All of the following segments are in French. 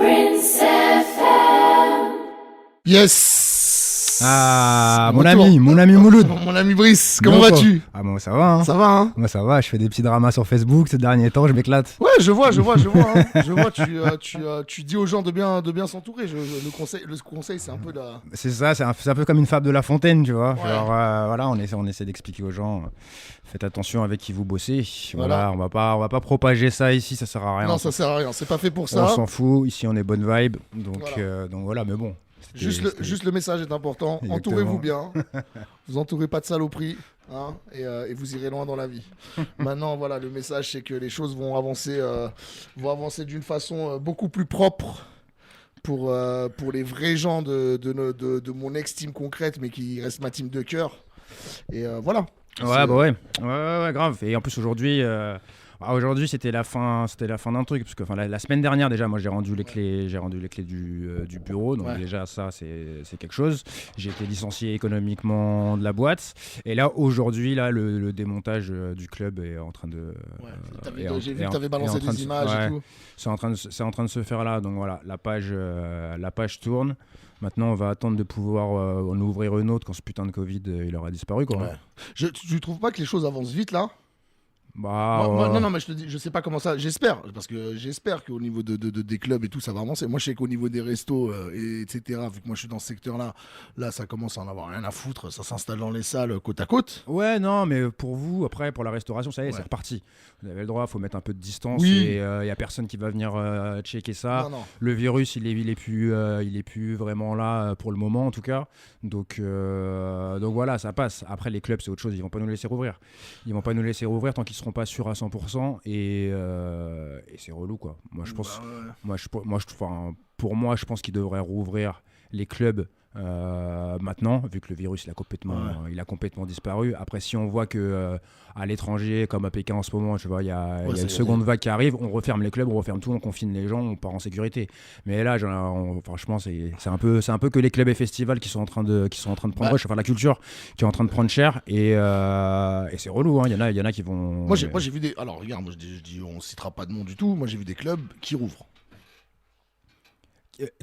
Prince FM. Yes. Ah, mon ami Mouloud. Mon ami Brice, comment vas-tu? Ah, moi ça va, hein. Ça va, hein? Moi ça va, je fais des petits dramas sur Facebook ces derniers temps, je m'éclate. Ouais, je vois, hein. Je vois, tu dis aux gens de bien s'entourer. Le conseil, c'est un peu la... C'est ça, c'est un peu comme une fable de La Fontaine, tu vois. Ouais. Genre, voilà, on essaie d'expliquer aux gens, faites attention avec qui vous bossez. Voilà, on va pas propager ça ici, ça sert à rien. Non, ça sert à rien, c'est pas fait pour ça. On s'en fout, ici on est bonne vibe, donc Voilà. voilà, mais bon. Juste le message est important. Exactement. Entourez-vous bien. Vous entourez pas de saloperies, hein, et vous irez loin dans la vie. Maintenant, voilà, le message, c'est que les choses vont avancer d'une façon beaucoup plus propre pour les vrais gens de mon ex-team concrète, mais qui reste ma team de cœur. Et voilà. Ouais, grave. Et en plus aujourd'hui, c'était la fin d'un truc, parce que la semaine dernière déjà, moi j'ai rendu les clés du bureau, donc déjà ça c'est quelque chose. J'ai été licencié économiquement de la boîte, et là aujourd'hui le démontage du club est en train de. J'ai vu que t'avais balancé des images et tout. C'est en train de se faire là, donc voilà, la page tourne. Maintenant, on va attendre de pouvoir en ouvrir une autre quand ce putain de Covid il aura disparu, quoi. Ouais. Tu trouves pas que les choses avancent vite là? Non, mais je te dis, je sais pas comment ça. J'espère, parce que j'espère qu'au niveau des clubs et tout, ça va avancer. Moi, je sais qu'au niveau des restos, etc., vu que moi je suis dans ce secteur-là, là, ça commence à en avoir rien à foutre. Ça s'installe dans les salles côte à côte. Ouais, non, mais pour vous, après, pour la restauration, ça y est, c'est reparti. Vous avez le droit, faut mettre un peu de distance. Oui. Et il y a personne qui va venir checker ça. Non. Le virus, il est plus vraiment là pour le moment, en tout cas. Donc voilà, ça passe. Après, les clubs, c'est autre chose. Ils vont pas nous laisser rouvrir. Ils vont pas nous laisser rouvrir tant qu'ils seront pas sûrs à 100%, et c'est relou, quoi. Moi je pense pour moi je pense qu'ils devraient rouvrir les clubs maintenant, vu que le virus il a complètement disparu. Après, si on voit que à l'étranger, comme à Pékin en ce moment, tu vois, il y a une seconde vague qui arrive, on referme les clubs, on referme tout, on confine les gens, on part en sécurité. Mais là, franchement, c'est un peu que les clubs et festivals qui sont en train de prendre la culture qui est en train de prendre cher, et c'est relou, hein. Il y en a qui vont. Moi j'ai vu des. Alors regarde, moi je dis, on citera pas de nom du tout. Moi j'ai vu des clubs qui rouvrent.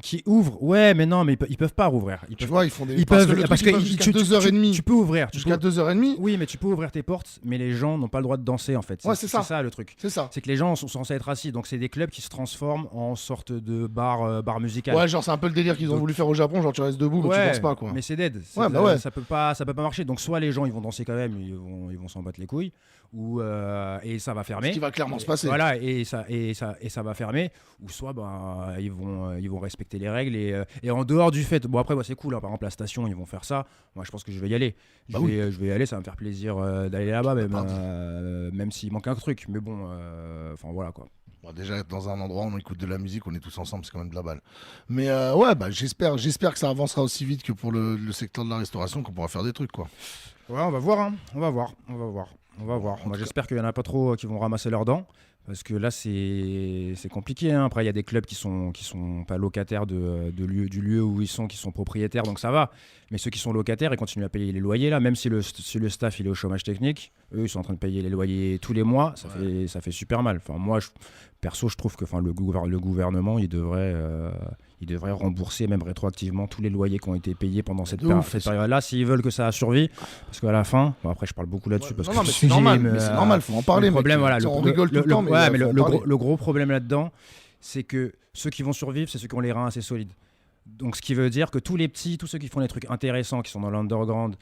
Qui ouvrent, ouais, mais non, mais ils peuvent pas rouvrir. Tu vois, ils font des. Ils peuvent, parce que jusqu'à 2h30. Tu peux ouvrir. Jusqu'à 2h30. Oui, mais tu peux ouvrir tes portes, mais les gens n'ont pas le droit de danser, en fait. Ouais, c'est ça. C'est ça le truc. C'est ça. C'est que les gens sont censés être assis, donc c'est des clubs qui se transforment en sorte de bar musical. Ouais, genre c'est un peu le délire qu'ils ont voulu faire au Japon, genre tu restes debout, mais tu danses pas, quoi. Mais c'est dead. Ouais. Ça peut pas marcher. Donc soit les gens ils vont danser quand même, ils vont s'en battre les couilles, et ça va fermer. Ce qui va clairement se passer. Voilà, et ça va fermer, ou soit ils vont respecter les règles, et en dehors du fait, bon après c'est cool, hein, par exemple la station ils vont faire ça. Moi je pense que je vais y aller. Je vais y aller, ça va me faire plaisir d'aller là-bas, même s'il manque un truc. Mais bon, voilà, quoi. Bon, déjà être dans un endroit où on écoute de la musique, on est tous ensemble, c'est quand même de la balle. Mais j'espère que ça avancera aussi vite que pour le secteur de la restauration, qu'on pourra faire des trucs, quoi. Ouais, on va voir, hein. On va voir. Moi j'espère qu'il y en a pas trop qui vont ramasser leurs dents, parce que là c'est compliqué, hein. Après il y a des clubs qui sont pas locataires du lieu où ils sont, qui sont propriétaires, donc ça va. Mais ceux qui sont locataires, ils continuent à payer les loyers là, même si le staff il est au chômage technique. Eux ils sont en train de payer les loyers tous les mois. Ça fait super mal. Enfin moi perso je trouve que le gouvernement il devrait rembourser même rétroactivement tous les loyers qui ont été payés pendant cette période-là, s'ils veulent que ça survive, parce qu'à la fin, après je parle beaucoup là-dessus parce que c'est normal, faut en parler. Le problème, on rigole tout le temps, mais le gros problème là-dedans, c'est que ceux qui vont survivre, c'est ceux qui ont les reins assez solides. Donc ce qui veut dire que tous les petits, tous ceux qui font des trucs intéressants, qui sont dans l'underground,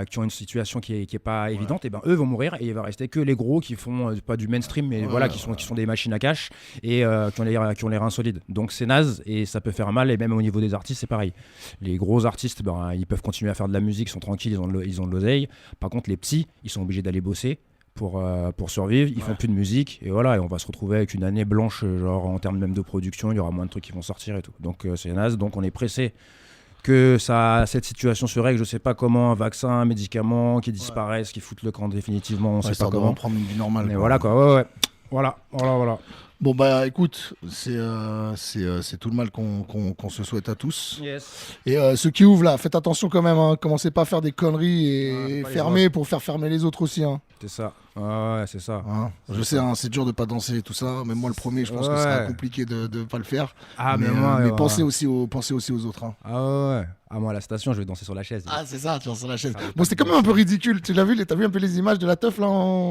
qui ont une situation qui est pas évidente, et ben eux vont mourir, et il va rester que les gros qui font pas du mainstream, mais qui sont des machines à cash, et qui ont les reins solides. Donc c'est naze, et ça peut faire mal. Et même au niveau des artistes c'est pareil. Les gros artistes, ils peuvent continuer à faire de la musique, ils sont tranquilles, ils ont de l'oseille. Par contre les petits, ils sont obligés d'aller bosser pour survivre, ils font plus de musique, et voilà, et on va se retrouver avec une année blanche, genre en termes même de production, il y aura moins de trucs qui vont sortir et tout. Donc c'est naze, donc on est pressé que cette situation se règle. Je sais pas comment, un vaccin, un médicament qui disparaissent, qui foutent le camp définitivement, on sait pas comment. Prendre une vie normale. Mais voilà, quoi, ouais. Voilà. Bon, bah écoute, c'est tout le mal qu'on se souhaite à tous. Yes. Et ceux qui ouvrent là, faites attention quand même, hein. Commencez pas à faire des conneries Ouais, et pas les fermer pour faire fermer les autres aussi. Hein. C'est ça. Ouais, c'est ça. Hein. Je sais, hein, c'est dur de pas danser et tout ça. Même moi, le premier, je pense que ce sera compliqué de pas le faire. Ah, mais moi, mais ouais. pensez aussi aux autres. Hein. Ah ouais. Ah, moi, à la station, je vais danser sur la chaise. Ah, c'est ça, tu vois, sur la chaîne. Ça va Bon, c'était pas quand même un peu ridicule. T'as vu un peu les images de la teuf là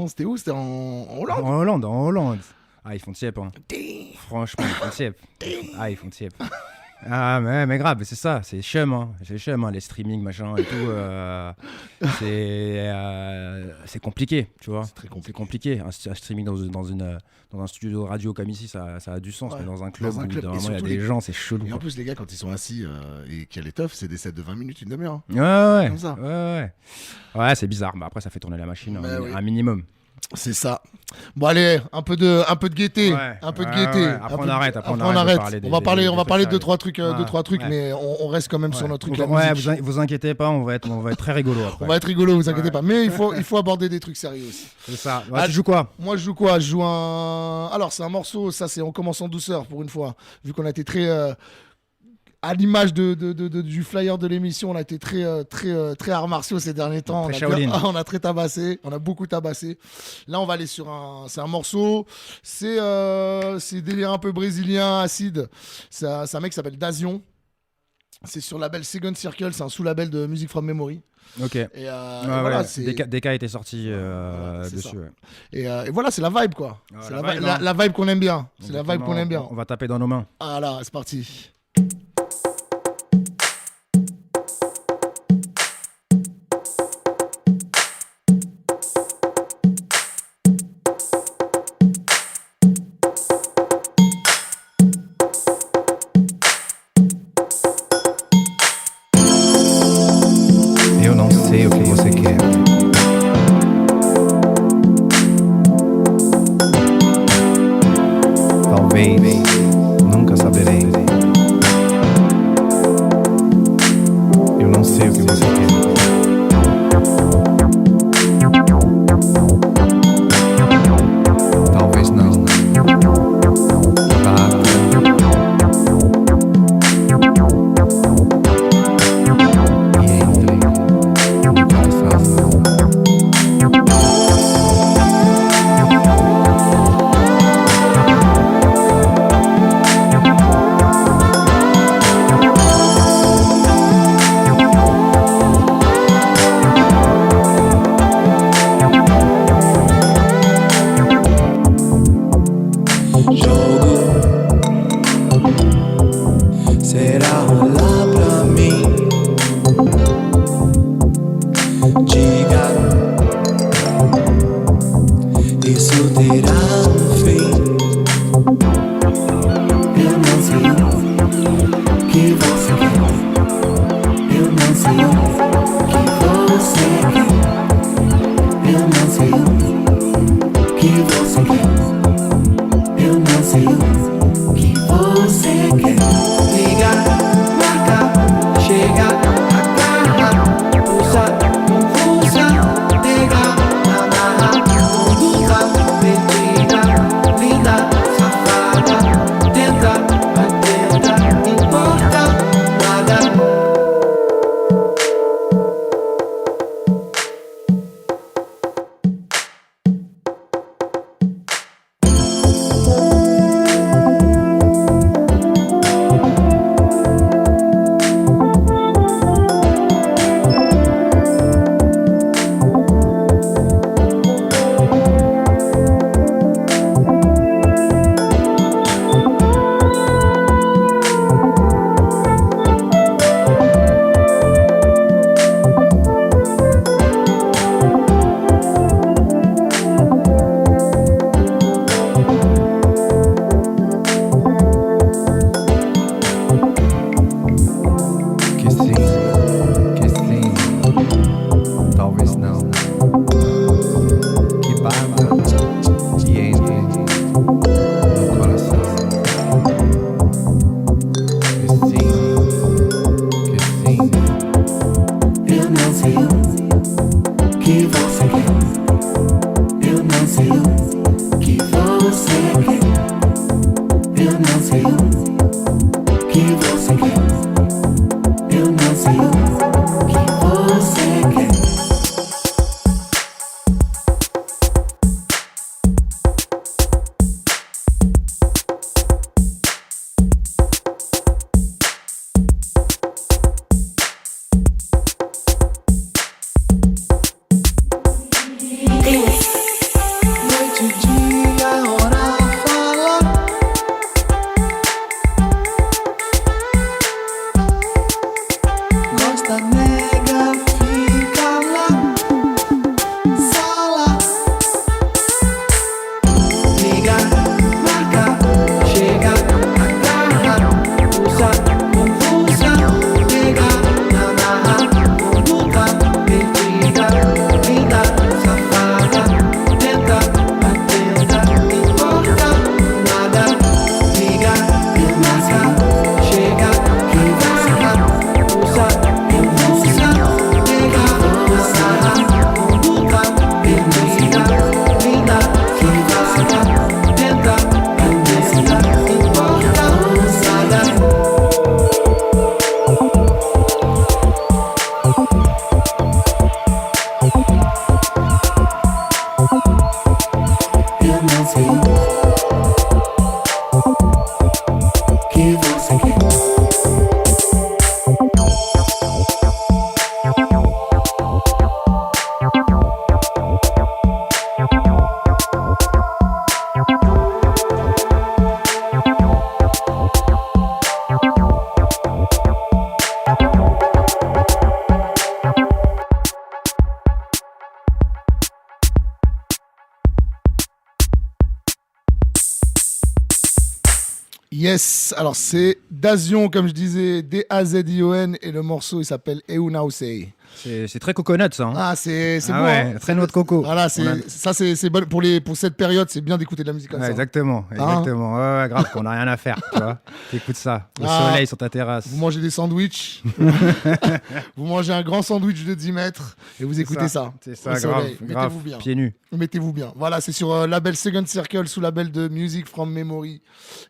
C'était où? C'était en Hollande. En Hollande. Ah, ils font tiep, hein. Franchement, ils font tiep. Ah, ils font tiep. Ah, mais grave, c'est ça, c'est chum, hein. C'est chum, hein, les streamings, machin et tout. C'est compliqué, tu vois. C'est très compliqué. C'est compliqué. Un streaming dans un studio radio comme ici, ça a du sens, Ouais. mais dans un club Dans un où club, et normalement il y a surtout des les- gens, c'est chelou. Et en Quoi. plus, les gars, quand ils sont assis et qu'il y a les teufs, c'est des sets de 20 minutes, une demi-heure. Hein. Ouais, Comme ça. ouais, c'est bizarre. Mais après, ça fait tourner la machine, Bah oui. un minimum. C'est ça. Bon, allez, un peu de gaieté. Ouais, Un peu de ouais, gaieté. ouais. Après, Un peu on de- arrête, après, on on arrête de arrête. parler des- On va des- parler, des on va trucs parler de sérieux. deux, trois trucs, Ouais. mais on reste quand même sur notre truc, la Ouais, musique. vous inquiétez pas, on va être très rigolo après. On va être rigolo, vous inquiétez Ouais. pas. Mais il faut aborder des trucs sérieux aussi. C'est ça. Ouais, Ah, tu joues quoi? Moi, je joue quoi? Je joue un. Alors, c'est un morceau, ça, c'est On commence en douceur pour une fois. Vu qu'on a été très. À l'image du flyer de l'émission, on a été très arts martiaux ces derniers temps. Très On a, Shaolin. on a très tabassé, on a beaucoup tabassé. Là, on va aller sur un. C'est un morceau, c'est délire un peu brésilien, acide. C'est un mec qui s'appelle Dazion. C'est sur le label Second Circle, c'est un sous-label de Music from Memory. Ok. Et, voilà, c'est. DK était sorti Voilà, c'est dessus. ça. Ouais. Et voilà, c'est la vibe quoi. Ah, C'est la la, vibe, la- hein. la vibe qu'on aime bien. C'est la vibe Exactement. qu'on aime bien. On va taper dans nos mains. Ah là, c'est parti. Eu não sei o que você quer. Talvez nunca saberei. Eu não sei o que você quer. Talvez não. Tá. E entre no coração. Será rolar pra mim? Diga, isso terá um fim. Eu não sei o que você quer. Eu não sei o que você quer. Eu não sei o que você quer. Eu não sei o que você quer. Liga, marca, chega, agarra, pulsa, convulsa, pega, amarra, conduta, perdida, linda, safada, tenta, atenta, importa nada. Yes, alors c'est Dazion, comme je disais, D-A-Z-I-O-N, et le morceau il s'appelle Eunause. C'est très coconut ça. Hein. Ah, c'est Ah bon. ouais, Hein. très noix de coco. Voilà, On a- ça c'est bon pour cette période, c'est bien d'écouter de la musique comme Ouais, ça. exactement, exactement. Ouais, grave, qu'on n'a rien à faire, tu vois. T'écoutes ça, au Ah. soleil sur ta terrasse. Vous mangez des sandwichs, vous mangez un grand sandwich de 10 mètres et vous écoutez ça. C'est ça, Au grave, soleil. grave. Mettez-vous bien. Pieds nus. Mettez-vous bien. Voilà, c'est sur label Second Circle, sous label de Music from Memory.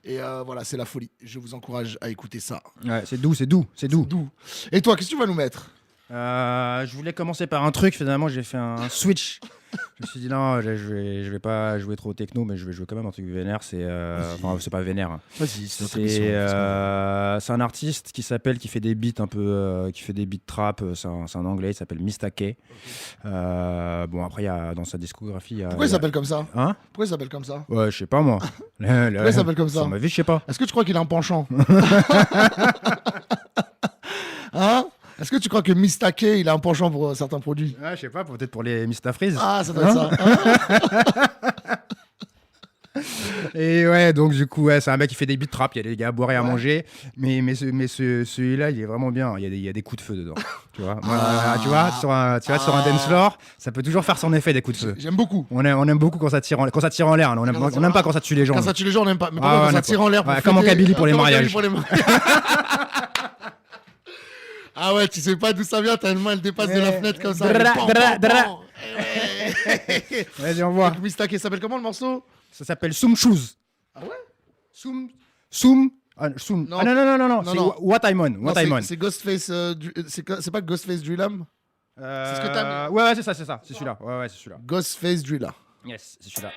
Et voilà, c'est la folie. Je vous encourage à écouter ça. Ouais, c'est doux, c'est doux, c'est doux. D'où. Et toi, qu'est-ce que tu vas nous mettre? Je voulais commencer par un truc, finalement j'ai fait un switch. Je me suis dit non, je vais pas jouer trop techno, mais je vais jouer quand même un truc vénère. Enfin, c'est pas vénère. Hein. Vas-y, c'est notre C'est émission. c'est un artiste qui fait des beats un peu, qui fait des beats trap. C'est un anglais, il s'appelle Mistake. Bon après dans sa discographie. Pourquoi il s'appelle comme ça? Hein? Pourquoi il s'appelle comme ça? Ouais, je sais pas moi. Pourquoi il s'appelle comme ça? Sur ma vie, je sais pas. Est-ce que tu crois qu'il a un penchant? Hein? Est-ce que tu crois que Mistake, il a un penchant pour certains produits? Ouais, je sais pas, peut-être pour les Mr Freeze. Ah, ça doit être ça. Et ouais, donc du coup, ouais, c'est un mec qui fait des beats trap, il y a des gars à boire et à manger, mais celui-là, il est vraiment bien, il y a des coups de feu dedans, tu vois. Voilà, tu vois, sur un dance floor, ça peut toujours faire son effet, des coups de feu. J'aime beaucoup. On aime beaucoup quand ça tire en l'air, hein. On n'aime pas quand ça tue les gens. Quand ça tue les gens, on n'aime pas. Mais Ah, par contre, ouais, quand ça on tire en l'air. ouais, comme en Kabylie pour les Comme en mariages. Kabylie pour les mariages. Ah ouais, tu sais pas d'où ça vient, tellement elle dépasse de la fenêtre comme ça. Dra, Pan, dra, pan, dra. pan. Vas-y, on voit. Donc, Mistake, il s'appelle comment le morceau? Ça s'appelle Soum Shoes. Ah ouais? Soum. Soum. Non. Ah non, Non, c'est non. What I'm On. Non, What I'm On. c'est Ghostface. C'est pas Ghostface Drillam? c'est ce que t'as mis. Ouais, c'est ça. C'est celui-là. Ouais, c'est celui-là. Ghostface Drilla. Yes, c'est celui-là.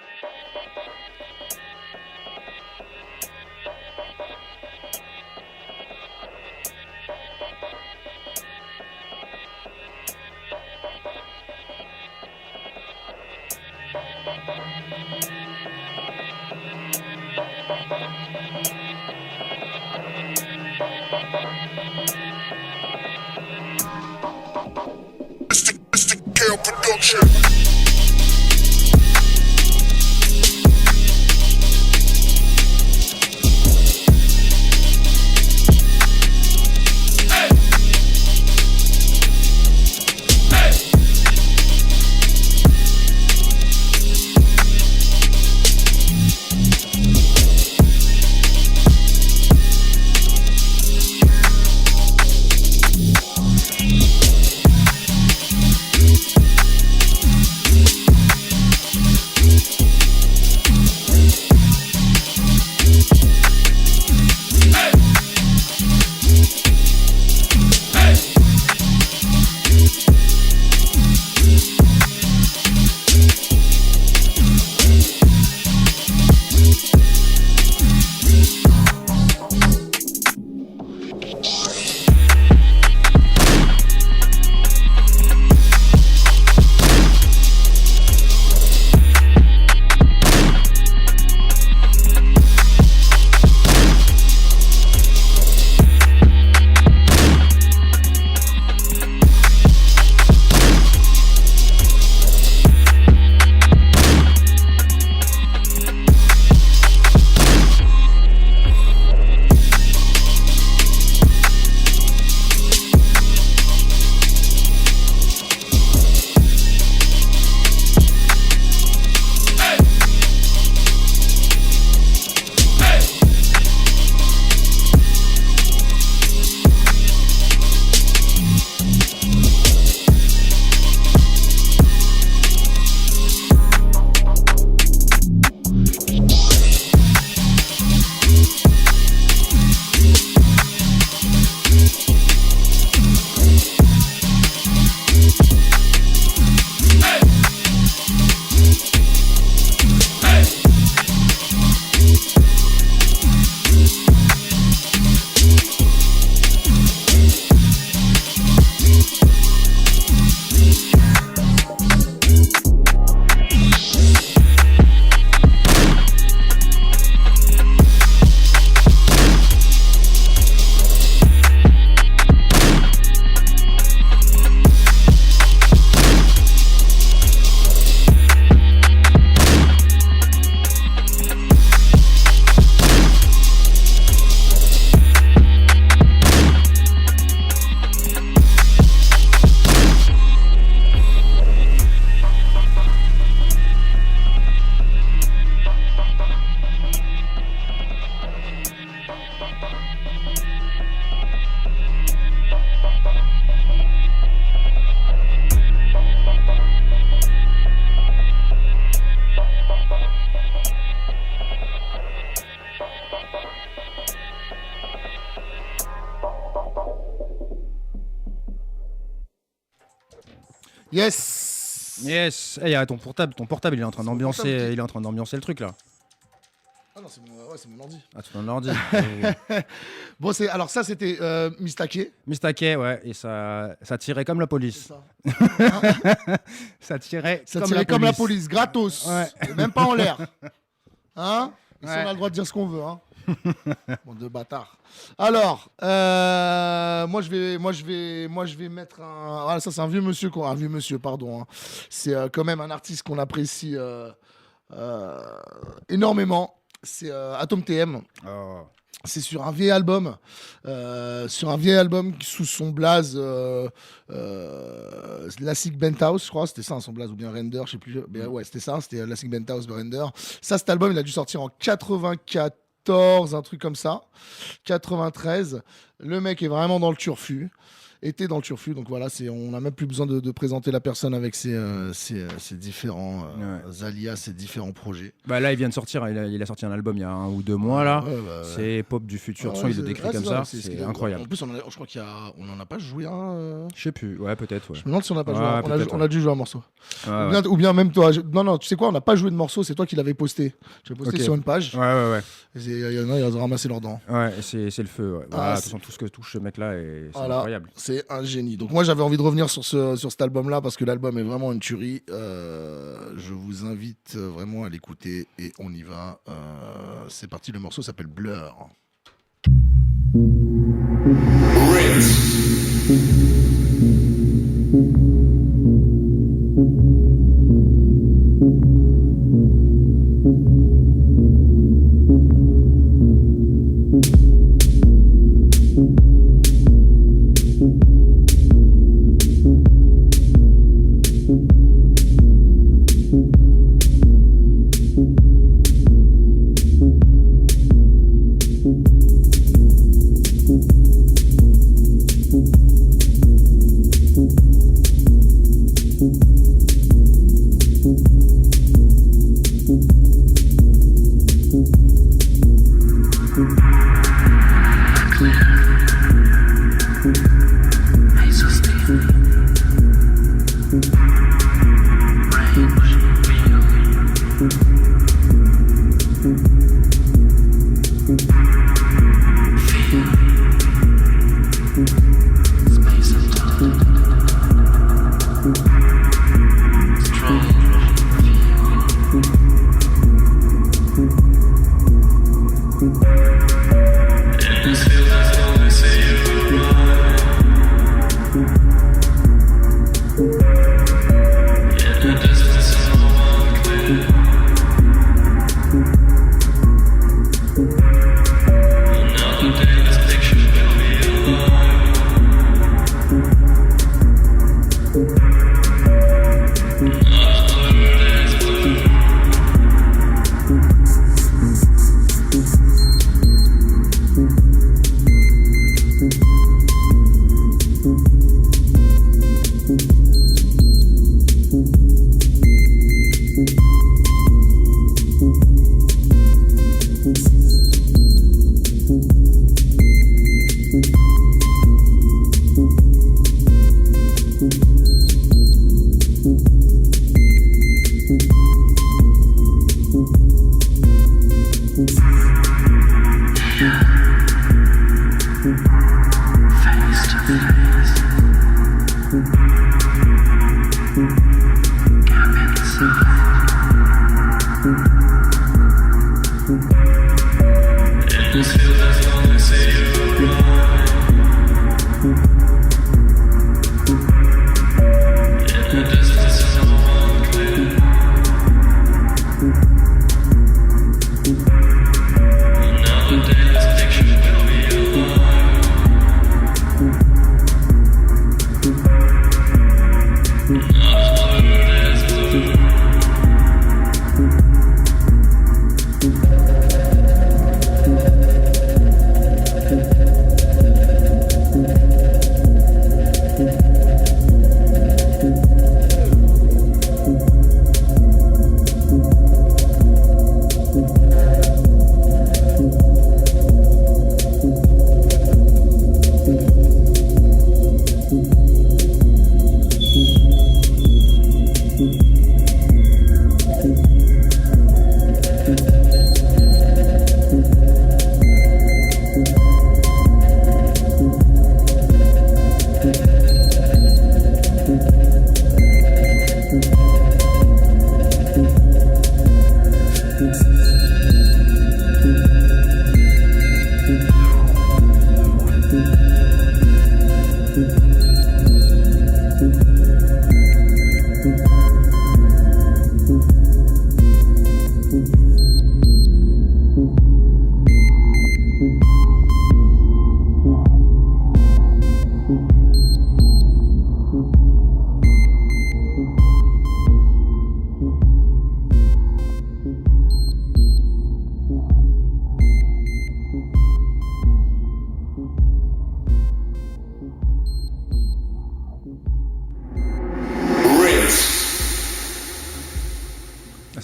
Yes. Yes. Il y a ton portable, il est en train d'ambiancer, il est en train d'ambiancer le truc là. Ah non, c'est mon ordi. Ah, ton ordi. Bon, alors ça, c'était Mistake. Mistake, ouais, et ça tirait comme la C'est police. ça. Ça tirait Ça tirait comme la police, gratos. Ouais. Et même pas en l'air. Hein? Ici, Ouais. on a le droit de dire ce qu'on veut. Hein? Bon, de bâtard. Alors, moi je vais mettre un. Voilà, ça c'est un vieux monsieur, quoi. Un vieux monsieur, pardon. Hein. C'est quand même un artiste qu'on apprécie énormément. C'est Atom TM. Oh. C'est sur un vieil album, sous son blaze Lassic Benthouse, je crois, c'était ça, son blaze, ou bien Render, je sais plus. Mais ouais, c'était ça, c'était Lassic Benthouse Render. Ça, cet album, il a dû sortir en 94, un truc comme ça, 93. Le mec est vraiment dans le turfu. Était dans le turfu, donc voilà, on n'a même plus besoin de présenter la personne avec ses différents alias, ses différents projets. Bah là, il vient de sortir, il a sorti un album il y a 1 ou 2 mois là. Ouais, bah, C'est Pop du futur. ouais, Son, il le c'est- décrit ouais, comme c'est ça, ce c'est qu'il a- incroyable. En plus, je crois on n'en a pas joué un. Je sais plus, ouais, peut-être, ouais. Je me demande si on n'a pas Ouais, joué. peut-être, On a dû jouer un morceau. Ouais, Ou bien même toi. Non, tu sais quoi, on n'a pas joué de morceau, c'est toi qui l'avais posté. Tu l'as posté Ok. sur une page. ouais. Il y en a, ils ont ramassé leurs dents. Ouais, c'est le feu. Ouais. Voilà, de toute c'est- façon, tout ce que touche ce mec-là, c'est Voilà. incroyable. C'est un génie. Donc moi, j'avais envie de revenir sur cet album-là parce que l'album est vraiment une tuerie. Je vous invite vraiment à l'écouter et on y va. C'est parti, le morceau s'appelle Blur.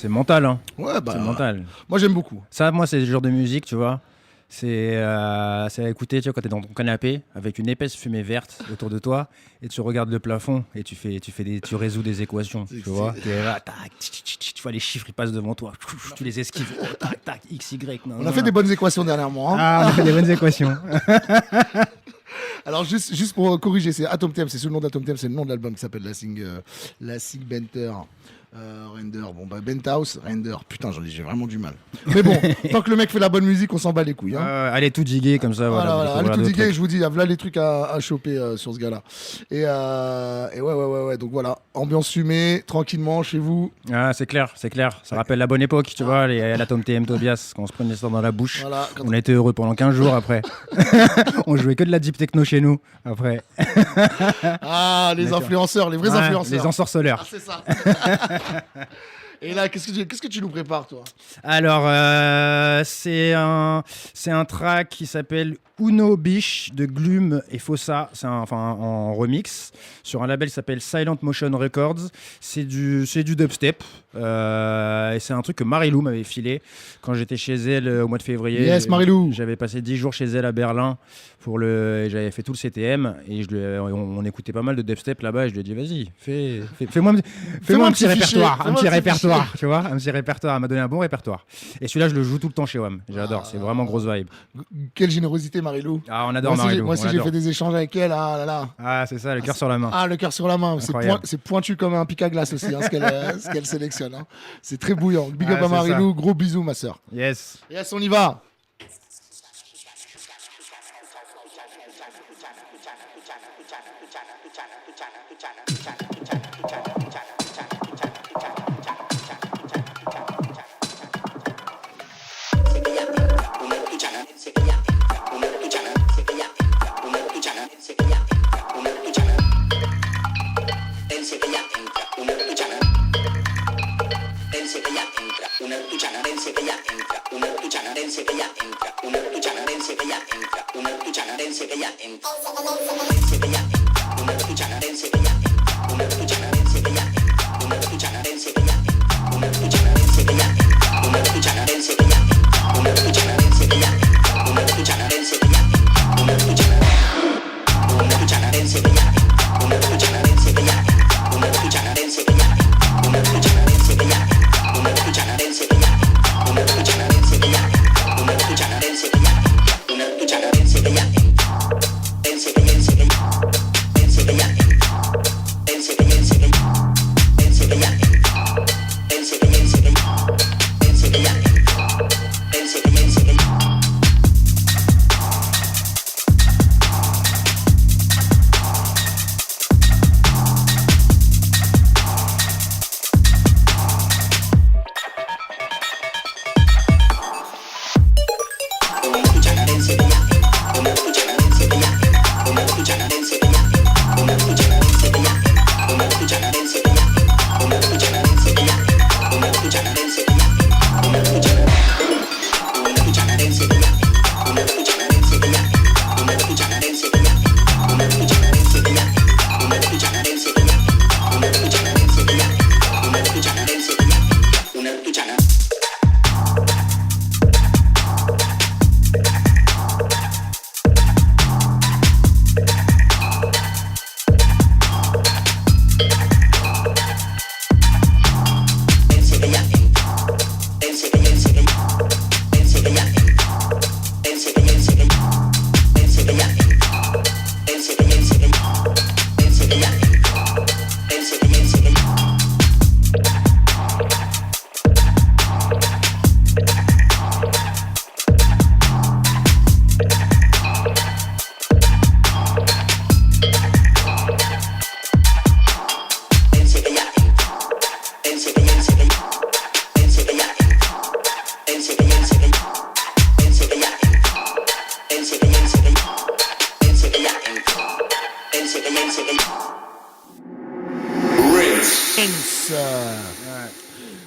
C'est mental, hein. Ouais, bah. C'est mental. Moi, j'aime beaucoup. Ça, moi, c'est le genre de musique, tu vois. C'est à écouter, tu vois, quand t'es dans ton canapé avec une épaisse fumée verte autour de toi et tu regardes le plafond et tu résous des équations, tu vois. T'es là, tac, tu vois les chiffres, ils passent devant toi, tu les esquives, oh, tac, tac, x, y. On a fait des bonnes équations dernièrement. Hein. Ah, on a fait des bonnes équations. Alors, juste pour corriger, c'est Atom Theme, c'est sous le nom d'Atom Theme, c'est le nom de l'album qui s'appelle La Sig Benter. Render, bon bah Benthouse, Render, putain j'ai vraiment du mal. Mais bon, tant que le mec fait la bonne musique, on s'en bat les couilles. Hein. Allez tout diguer comme ça. Voilà, allez tout diguer, je vous dis, il y a là les trucs à choper sur ce gars-là. Et ouais, donc voilà, ambiance fumée, tranquillement chez vous. Ah, c'est clair. Ça rappelle la bonne époque, tu vois, la Tom TM Tobias, quand on se prenait ça dans la bouche. Voilà, on a été heureux pendant 15 jours après. On jouait que de la deep techno chez nous après. Ah, les influenceurs, les vrais influenceurs. Les ensorceleurs. Ah, c'est ça. Et là, qu'est-ce que tu nous prépares, toi? Alors, c'est un track qui s'appelle Uno Biche de Glume et Fossa. C'est en remix sur un label qui s'appelle Silent Motion Records. C'est du dubstep. Et c'est un truc que Marilou m'avait filé quand j'étais chez elle au mois de février. Yes, Marilou. J'avais passé 10 jours chez elle à Berlin et j'avais fait tout le CTM et on écoutait pas mal de dubstep là-bas et je lui ai dit vas-y, fais-moi un petit répertoire, tu vois, un petit répertoire. Elle m'a donné un bon répertoire. Et celui-là, je le joue tout le temps chez WAM. J'adore, c'est vraiment grosse vibe. Quelle générosité, Marilou. Ah, on adore Marilou. Moi aussi, j'ai fait des échanges avec elle. Ah là là. Ah, c'est ça, le cœur sur la main. Ah, le cœur sur la main. C'est pointu comme un pic à glace aussi, hein, ce qu'elle sélectionne. Hein. C'est très bouillant. Big up à Marilou. Ça. Gros bisous, ma sœur. Yes. Yes, on y va.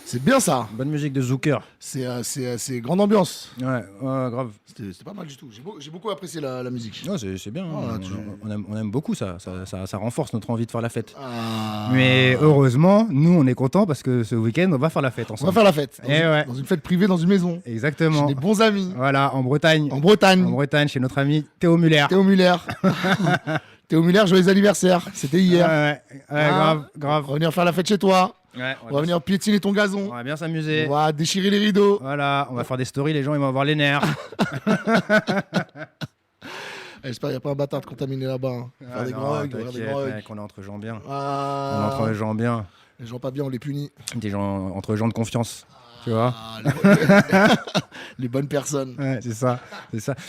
C'est bien ça. Bonne musique de Zucker. C'est grande ambiance. Ouais, grave. C'était pas mal du tout. J'ai beaucoup apprécié la musique. Ouais, c'est bien. Ah, hein. tu- On aime beaucoup ça. Ça renforce notre envie de faire la fête. Ah. Mais heureusement, nous, on est contents parce que ce week-end, on va faire la fête On ensemble. va faire la fête. Eh ouais. Dans une fête privée, dans une maison. Chez Exactement. des bons amis. Voilà, en Bretagne. En Bretagne. En Bretagne, chez notre ami Théo Muller. Théo Muller. Théo Muller, joyeux anniversaire. C'était hier. Ouais, Hein grave. On va venir faire la fête chez toi. Ouais, On va venir piétiner ton gazon. on va bien s'amuser. On va déchirer les rideaux. Voilà, on va faire des stories, les gens ils vont avoir les nerfs. J'espère qu'il n'y a pas un bâtard de contaminé là-bas. Hein. Faire des grands hugs, faire des t'inquiète, grands hugs. mec, on est entre gens bien. Ah. On est entre gens bien. Les gens pas bien, on les punit. Des gens entre gens de confiance. Tu vois. Ah, les bonnes personnes. Ouais, c'est ça.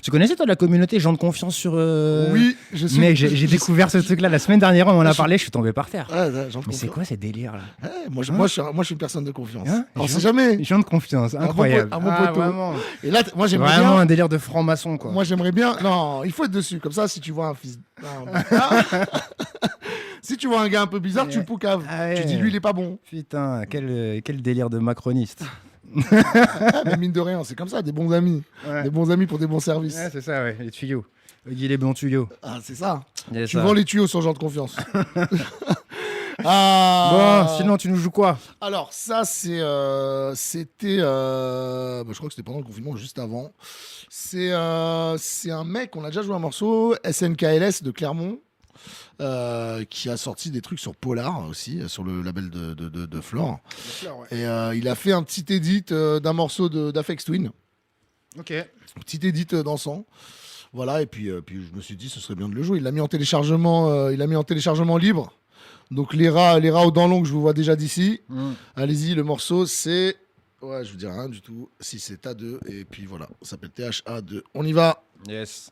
Tu connaissais toi la communauté gens de confiance sur. Oui, je suis. Mec, j'ai découvert ce truc-là la semaine dernière, on m'en a parlé, je suis tombé par terre. Ouais, gens de Mais c'est confiance. quoi ces délires là? Moi, je suis une personne de confiance. Hein On Les sait gens- jamais. Gens de confiance, incroyable. un bon poteau. Vraiment. Et là, moi, j'aimerais Vraiment bien. un délire de franc-maçon quoi. Moi, j'aimerais bien. Non, il faut être dessus. Comme ça, si tu vois un fils. Si tu vois un gars un peu bizarre, tu le poucaves. Ah ouais. Tu dis, lui, il est pas bon. Putain, quel délire de macroniste. Ah, mais mine de rien, c'est comme ça, des bons amis. Ouais. Des bons amis pour des bons services. Ouais, c'est ça, ouais, les tuyaux. Guy les bons tuyaux. Ah, c'est ça. Yes, Tu ça. vends les tuyaux sur genre de confiance. Ah. Bon, sinon tu nous joues quoi? Alors, ça, c'était. Je crois que c'était pendant le confinement, juste avant. C'est un mec, on a déjà joué un morceau, SNKLS de Clermont, qui a sorti des trucs sur Polar aussi, sur le label de Flore. Et il a fait un petit edit d'un morceau d'Aphex Twin. Ok. Un petit edit dansant. Voilà, et puis je me suis dit, ce serait bien de le jouer. Il l'a mis en téléchargement, libre. Donc les rats aux dents longues, je vous vois déjà d'ici. Allez-y, le morceau c'est... Ouais, je vous dis rien du tout. Si c'est A2, et puis voilà, ça s'appelle THA2. On y va. Yes.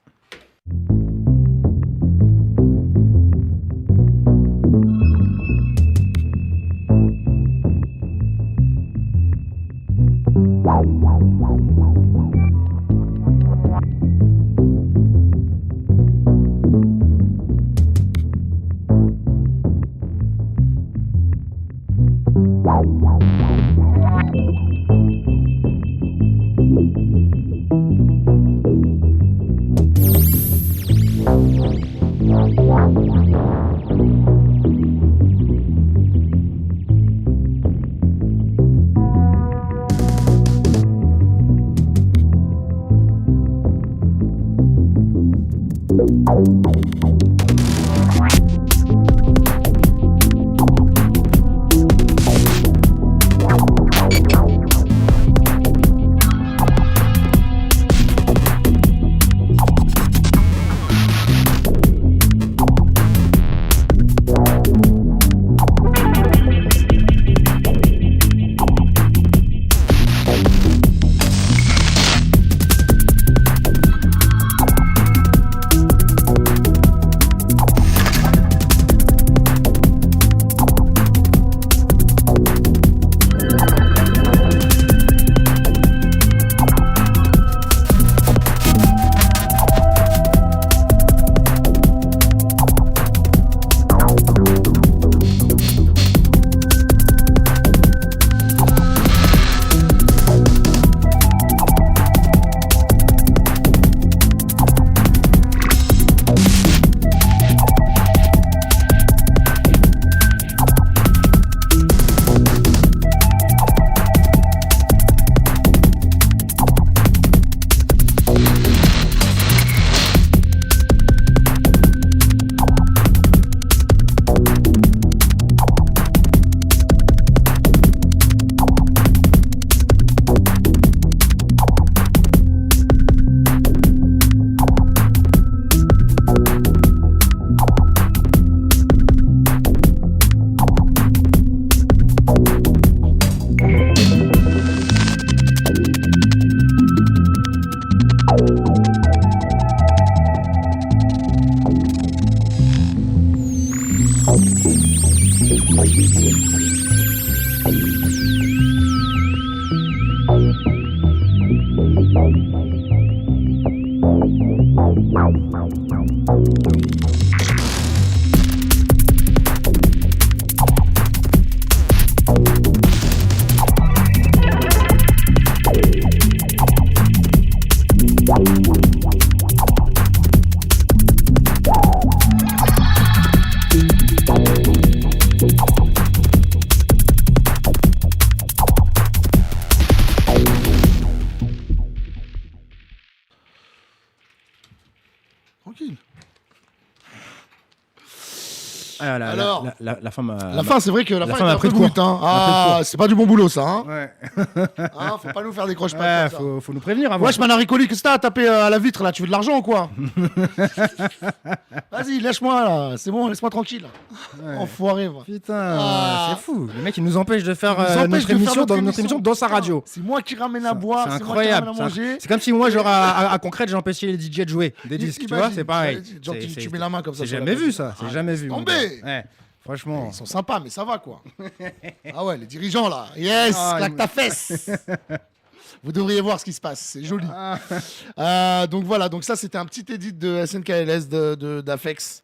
tranquille. Ah, Alors la femme La fin, c'est vrai que la fin fin est a un pris peu de court. brute. Hein. Elle a pris de Ah, court. c'est pas du bon boulot, ça. Hein. Ouais. Hein, faut pas nous faire des croche-pattes comme ça. Faut nous prévenir avant. Wesh, Manaricoli, qu'est-ce que t'as à taper à la vitre là? Tu veux de l'argent ou quoi? Vas-y, lâche-moi là. C'est bon, laisse-moi tranquille. Ouais. Enfoiré, va. Putain, Ah. c'est fou. Le mec, il nous empêche de faire Il nous empêche notre de faire émission notre émission dans sa Putain, radio. C'est moi qui ramène à boire, C'est c'est moi qui incroyable. ramène à manger. C'est comme si moi, genre, à Concrète, j'ai empêché les DJ de jouer des disques. Tu vois, Imagine, c'est pareil. genre, tu mets la main comme ça C'est sur la jamais table. vu ça. C'est Ah, jamais vu. mon tombé. gars. Ouais. Franchement. Ils sont sympas, mais ça va quoi. Ah ouais, les dirigeants là. Yes, Ah, claque ta fesse. Vous devriez voir ce qui se passe, c'est joli. Donc voilà, donc ça c'était un petit edit de SNKLS d'Afex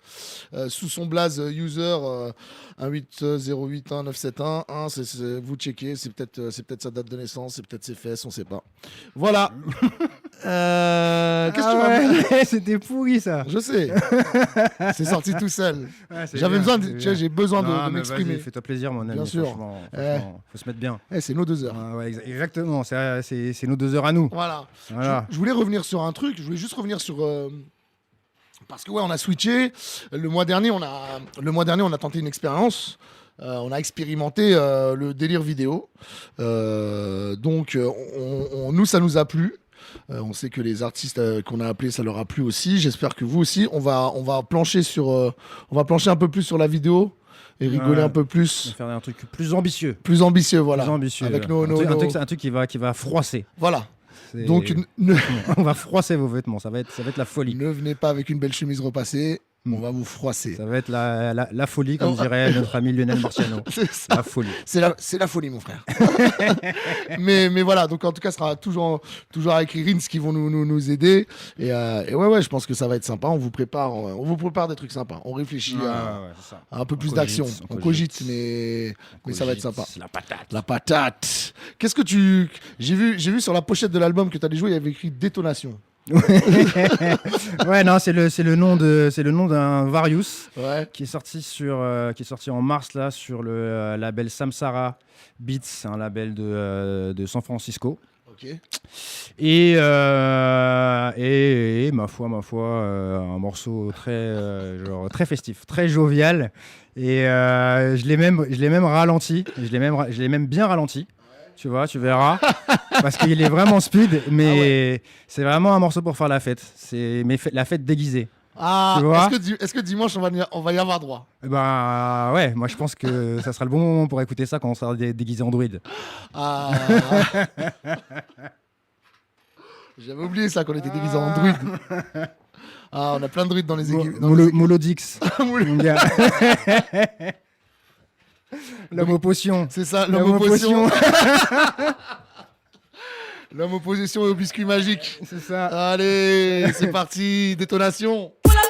sous son blaze user 180819711. Hein, vous checkez, c'est peut-être sa date de naissance, c'est peut-être ses fesses, on sait pas. Voilà. Qu'est-ce que tu vas ouais, c'était pourri ça. Je sais. C'est sorti tout seul. Ouais, c'est J'avais bien, besoin, c'est tu vois, bien. j'ai besoin Non, de mais m'exprimer. vas-y, fais-toi plaisir, mon ami. Bien sûr. Franchement, faut se mettre bien. C'est nos 2 heures. Ah ouais, exactement, c'est nos 2 heures à nous. Voilà. Voilà. Je voulais revenir sur un truc. Je voulais juste revenir sur parce que ouais, on a switché. Le mois dernier, on a tenté une expérience. On a expérimenté le délire vidéo. Donc, nous, ça nous a plu. On sait que les artistes qu'on a appelés, ça leur a plu aussi. J'espère que vous aussi. On va plancher un peu plus sur la vidéo et rigoler Ouais. un peu On plus. va faire un truc plus ambitieux. Plus ambitieux, voilà. Plus ambitieux. Avec un truc qui va froisser. Voilà. C'est- Donc, on va froisser vos vêtements. Ça va être la folie. ne venez pas avec une belle chemise repassée. On va vous froisser. Ça va être la folie, comme dirait notre ami Lionel Marciano. C'est ça. La folie. C'est la folie, mon frère. mais voilà, donc en tout cas, ce sera toujours avec Rins qui vont nous aider. Et ouais, je pense que ça va être sympa. On vous prépare des trucs sympas. On réfléchit Ouais, à c'est ça. un peu plus On d'action. cogite, On cogite, mais ça va être sympa. La patate. La patate. Qu'est-ce que tu. J'ai vu sur la pochette de l'album que tu as joué, il y avait écrit Détonation. Ouais, non, c'est le nom d'un Various Ouais. qui est sorti en mars là sur le label Samsara Beats, un label de San Francisco. Ok. Et ma foi, un morceau très festif, très jovial. Et je l'ai même ralenti, je l'ai même bien ralenti. Tu vois, tu verras, parce qu'il est vraiment speed, mais c'est vraiment un morceau pour faire la fête. La fête déguisée. Ah, Tu vois est-ce que dimanche on va y avoir droit? Ben ouais, moi je pense que ça sera le bon moment pour écouter ça quand on sera déguisé en druide. Ah. J'avais oublié ça qu'on était déguisé en druide. Ah, on a plein de druides dans les équipes. Molodix. mon gars. L'homme aux potions. C'est ça, L'homme l'homme aux aux potions. potions. L'homme aux possessions et aux biscuits magiques. C'est ça. Allez, c'est parti, détonation. Pull up.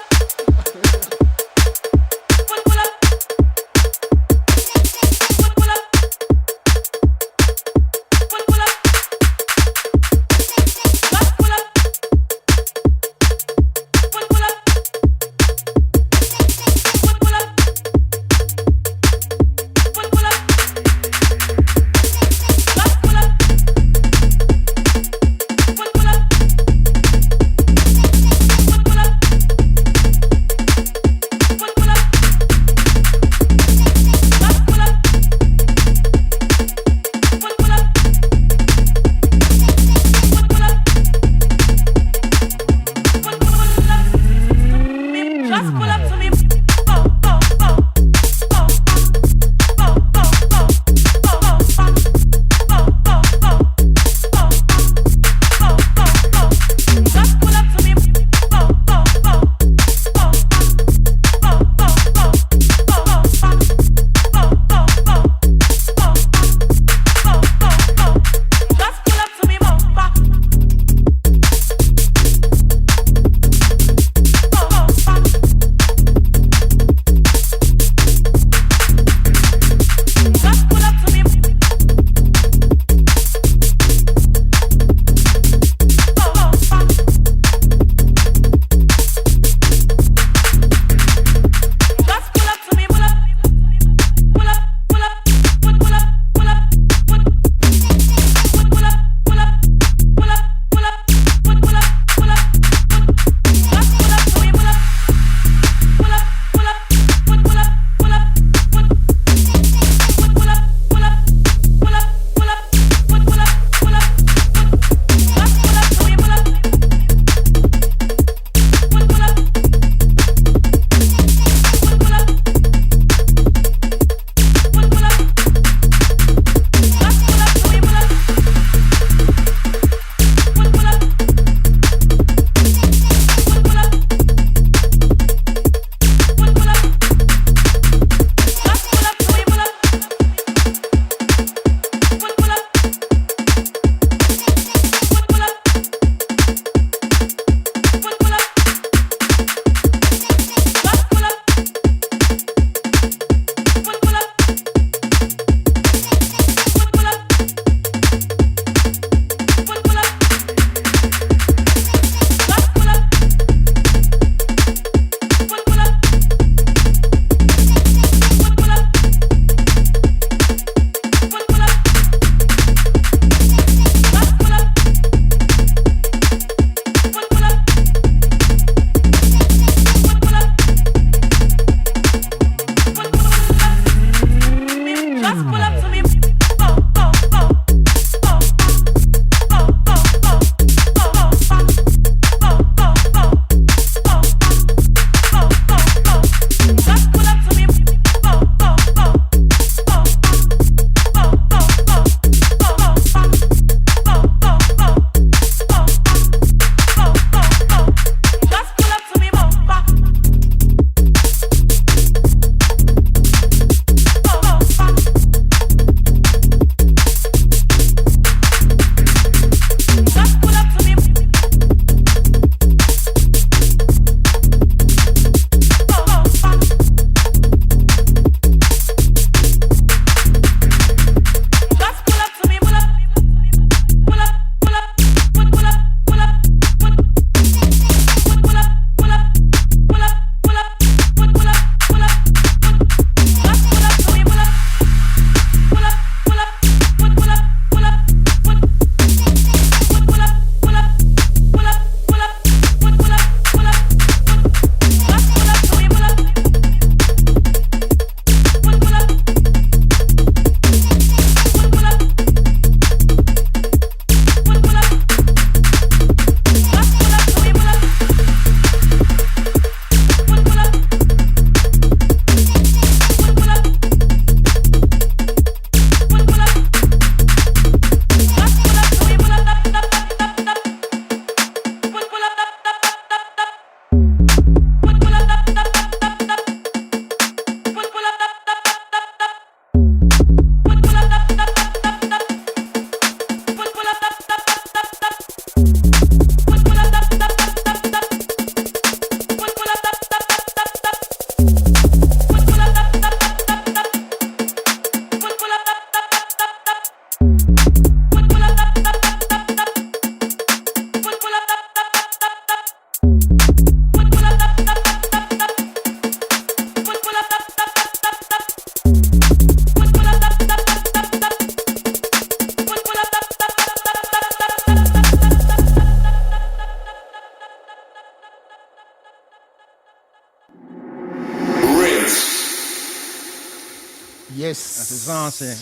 Yes. Ah, c'est ça, hein, c'est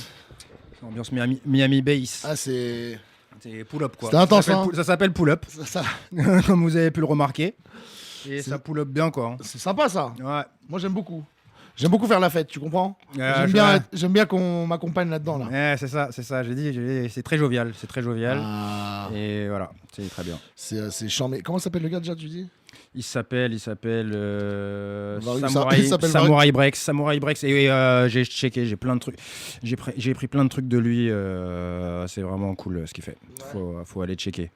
ambiance Miami Bass. Ah, c'est C'est pull-up quoi. C'était intense, Ça s'appelle hein. ça s'appelle pull-up, ça, comme vous avez pu le remarquer. Et C'est- ça pull-up bien quoi. c'est sympa ça. Ouais. Moi, j'aime beaucoup. J'aime beaucoup faire la fête, tu comprends? Ouais. J'aime bien qu'on m'accompagne là-dedans là. Ouais, c'est ça, j'ai dit, c'est très jovial, Ah, Et voilà, c'est très bien. c'est charmé. Comment s'appelle le gars déjà, tu dis? Il s'appelle Various, Samurai, il s'appelle Samurai Breaks. Et j'ai checké, j'ai plein de trucs. J'ai pris plein de trucs de lui. C'est vraiment cool ce qu'il fait. Faut aller checker.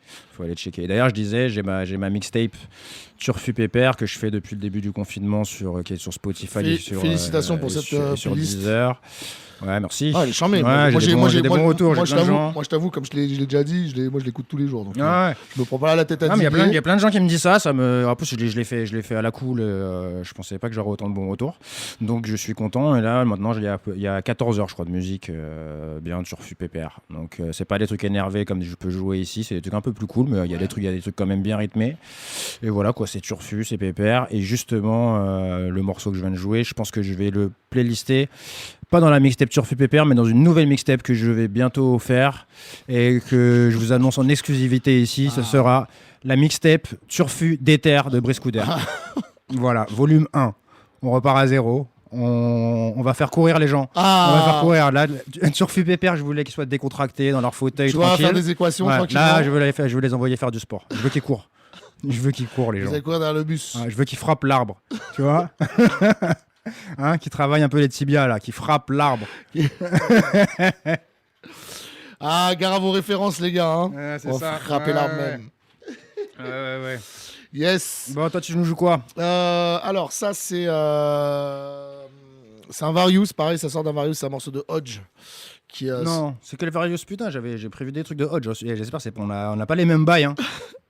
Et d'ailleurs, je disais, j'ai ma mixtape Turfu Pépère que je fais depuis le début du confinement qui est sur Spotify. Félicitations pour cette sur playlist. Deezer. Ouais, merci. Ah, il est charmé. Ouais, j'ai des bons retours. Moi, j'ai plein de gens. je t'avoue, comme je l'ai déjà dit, moi, je l'écoute tous les jours. Donc, Ouais. je me prends pas la tête à Non, mais dire. il y a plein de gens qui me disent ça. En plus, je l'ai fait à la cool. Je pensais pas que j'aurais autant de bons retours. Donc, je suis content. Et là, maintenant, il y a 14 heures, je crois, de musique bien Turfu Pépère. Donc, c'est pas des trucs énervés comme je peux jouer ici. C'est des trucs un peu plus cool, mais il y a des trucs quand même bien rythmés. Et voilà, quoi, c'est Turfu, c'est Pépère. Et justement, le morceau que je viens de jouer, je pense que je vais le playlister. Pas dans la mixtape Turfu Pépère, mais dans une nouvelle mixtape que je vais bientôt faire et que je vous annonce en exclusivité ici. Ce sera la mixtape Turfu d'Ether de Brice Couder. Voilà, volume 1. On repart à 0. On va faire courir les gens. On va faire courir. Là, Turfu Pépère, je voulais qu'ils soient décontractés dans leur fauteuil. Tu vas tranquille. faire des équations Ouais, tranquillement. là, je veux les envoyer faire du sport. Je veux qu'ils courent. Je veux qu'ils courent, les Vous gens. allez courir derrière le bus. Je veux qu'ils frappent l'arbre. Tu vois hein, qui travaille un peu les tibias, là, qui frappe l'arbre. Ah, gare à vos références, les gars. Hein. Ouais, c'est On va ça. frapper l'arbre même. Ouais. Yes. Bon, toi, tu nous joues quoi? Alors, ça, c'est un Various. Pareil, ça sort d'un Various. C'est un morceau de Hodge. Qui, Non, c'est que le Various, putain, j'ai prévu des trucs de Hodge. J'espère qu'on n'a pas les mêmes bails. Hein.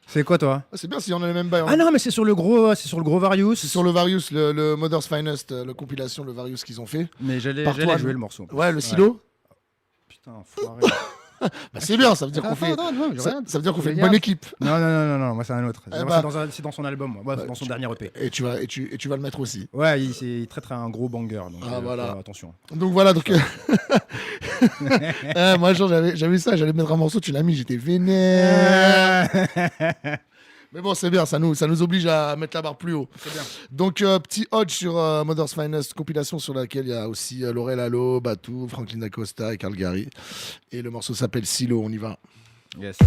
C'est quoi, toi? C'est bien si on a les mêmes bails. Ah non, mais c'est sur le gros Various. C'est sur le Various, le Mother's Finest, la compilation, le Various qu'ils ont fait. Mais j'allais Par-toi, jouer non. le morceau. Ouais, le silo. Putain, enfoiré. Bah, c'est bien, ça veut dire qu'on fait. Ça veut dire qu'on fait une bonne équipe. Non, moi c'est un autre. bah. C'est dans son album, moi. Ouais, dans son dernier EP. Et tu vas le mettre aussi. Ouais, il traite un gros banger. Donc, voilà. Attention. Donc voilà, donc. Moi, un jour, j'avais vu ça, j'allais mettre un morceau, tu l'as mis, j'étais vénère. Mais bon, c'est bien, ça nous oblige à mettre la barre plus haut. C'est bien. Donc, petit Hodge sur Mother's Finest, compilation sur laquelle il y a aussi Laurel Allo, Batou, Franklin Acosta et Carl Gary. Et le morceau s'appelle Silo, on y va. Yes.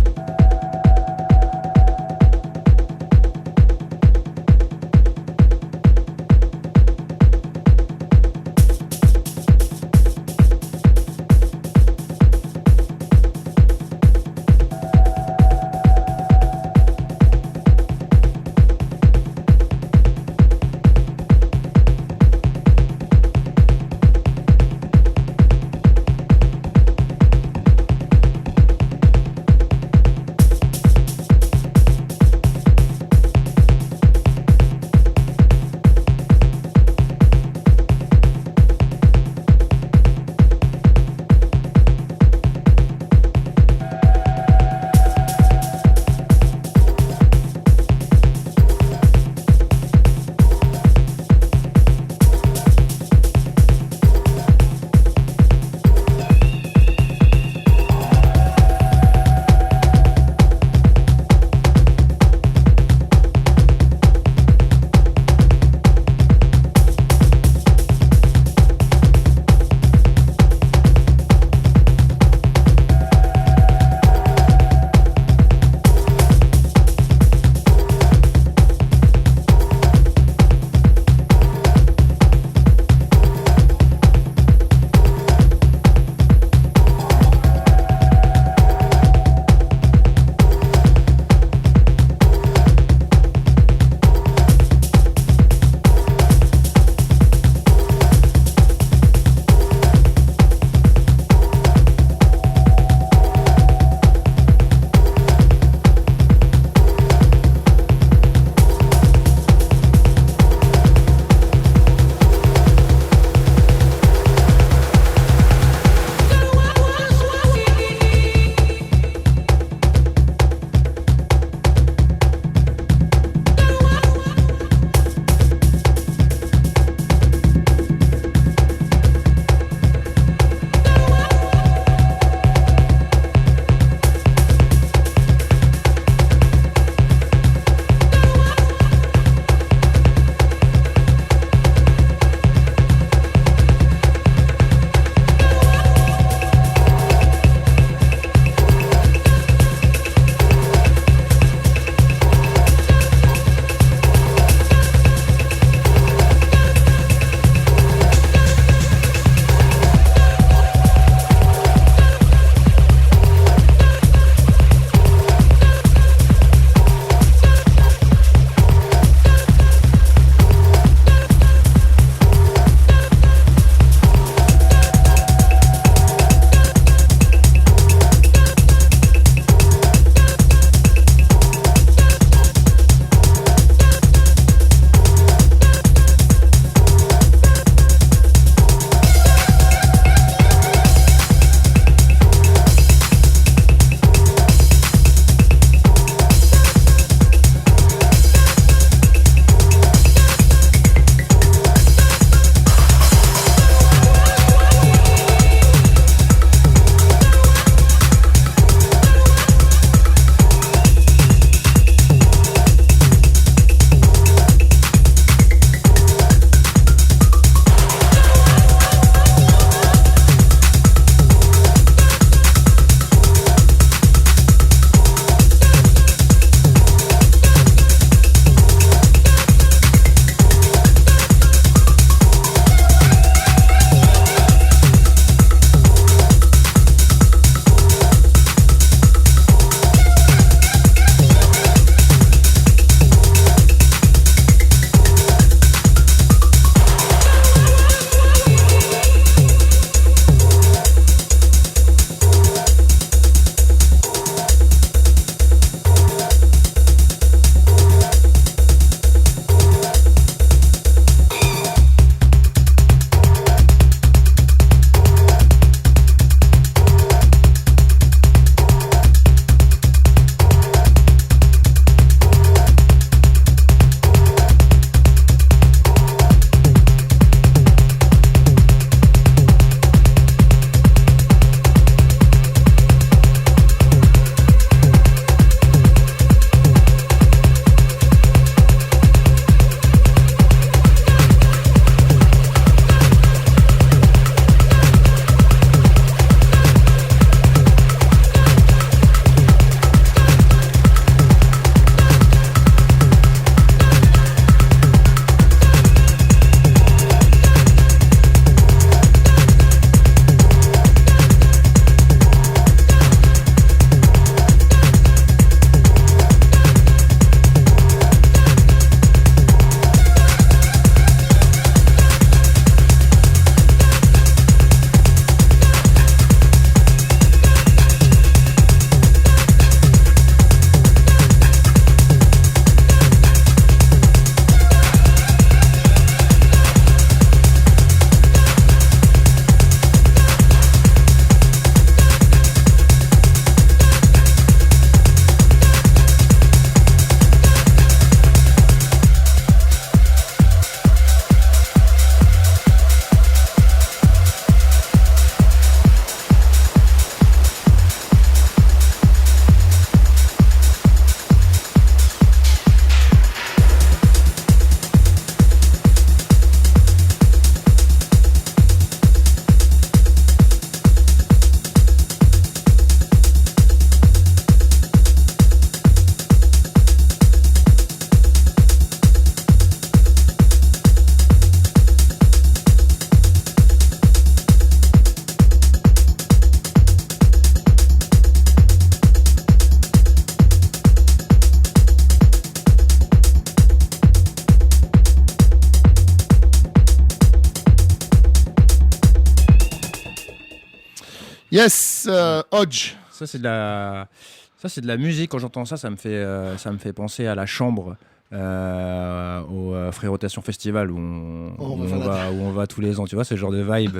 Yes, Hodge. Ça, c'est de la musique. Quand j'entends ça, ça me fait penser à la chambre. Au Frérotation Festival où on va tous les ans, tu vois, ce genre de vibe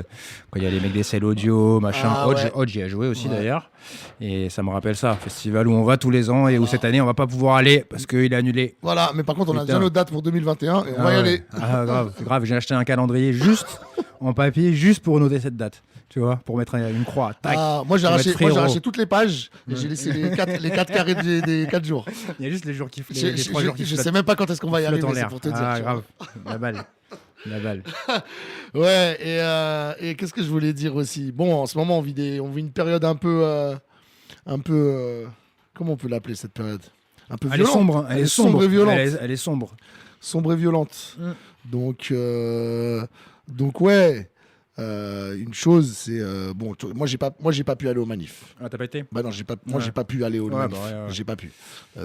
quand il y a les mecs des selles audio machin. Hodge y a joué aussi d'ailleurs, et ça me rappelle ça, festival où on va tous les ans et où cette année on va pas pouvoir aller parce qu'il est annulé. Voilà, mais par contre on a déjà nos dates pour 2021 et on va y aller. Grave, j'ai acheté un calendrier juste en papier juste pour noter cette date, tu vois, pour mettre une croix. Tac, moi j'ai arraché toutes les pages et j'ai laissé les 4 carrés des 4 jours. Il y a juste les jours qui les 3 jours qui je sais même pas quand est-ce qu'on va y arriver, c'est pour te dire. Grave, la balle. Ouais, et qu'est-ce que je voulais dire aussi? Bon, en ce moment on vit une période un peu comment on peut l'appeler cette période? Un peu violente. Elle est sombre et violente. Elle est sombre. Sombre et violente. Donc ouais. Une chose, c'est bon. Moi, j'ai pas pu aller aux manifs. Ah, t'as pas été? Bah non, j'ai pas pu aller aux manifs. J'ai pas pu.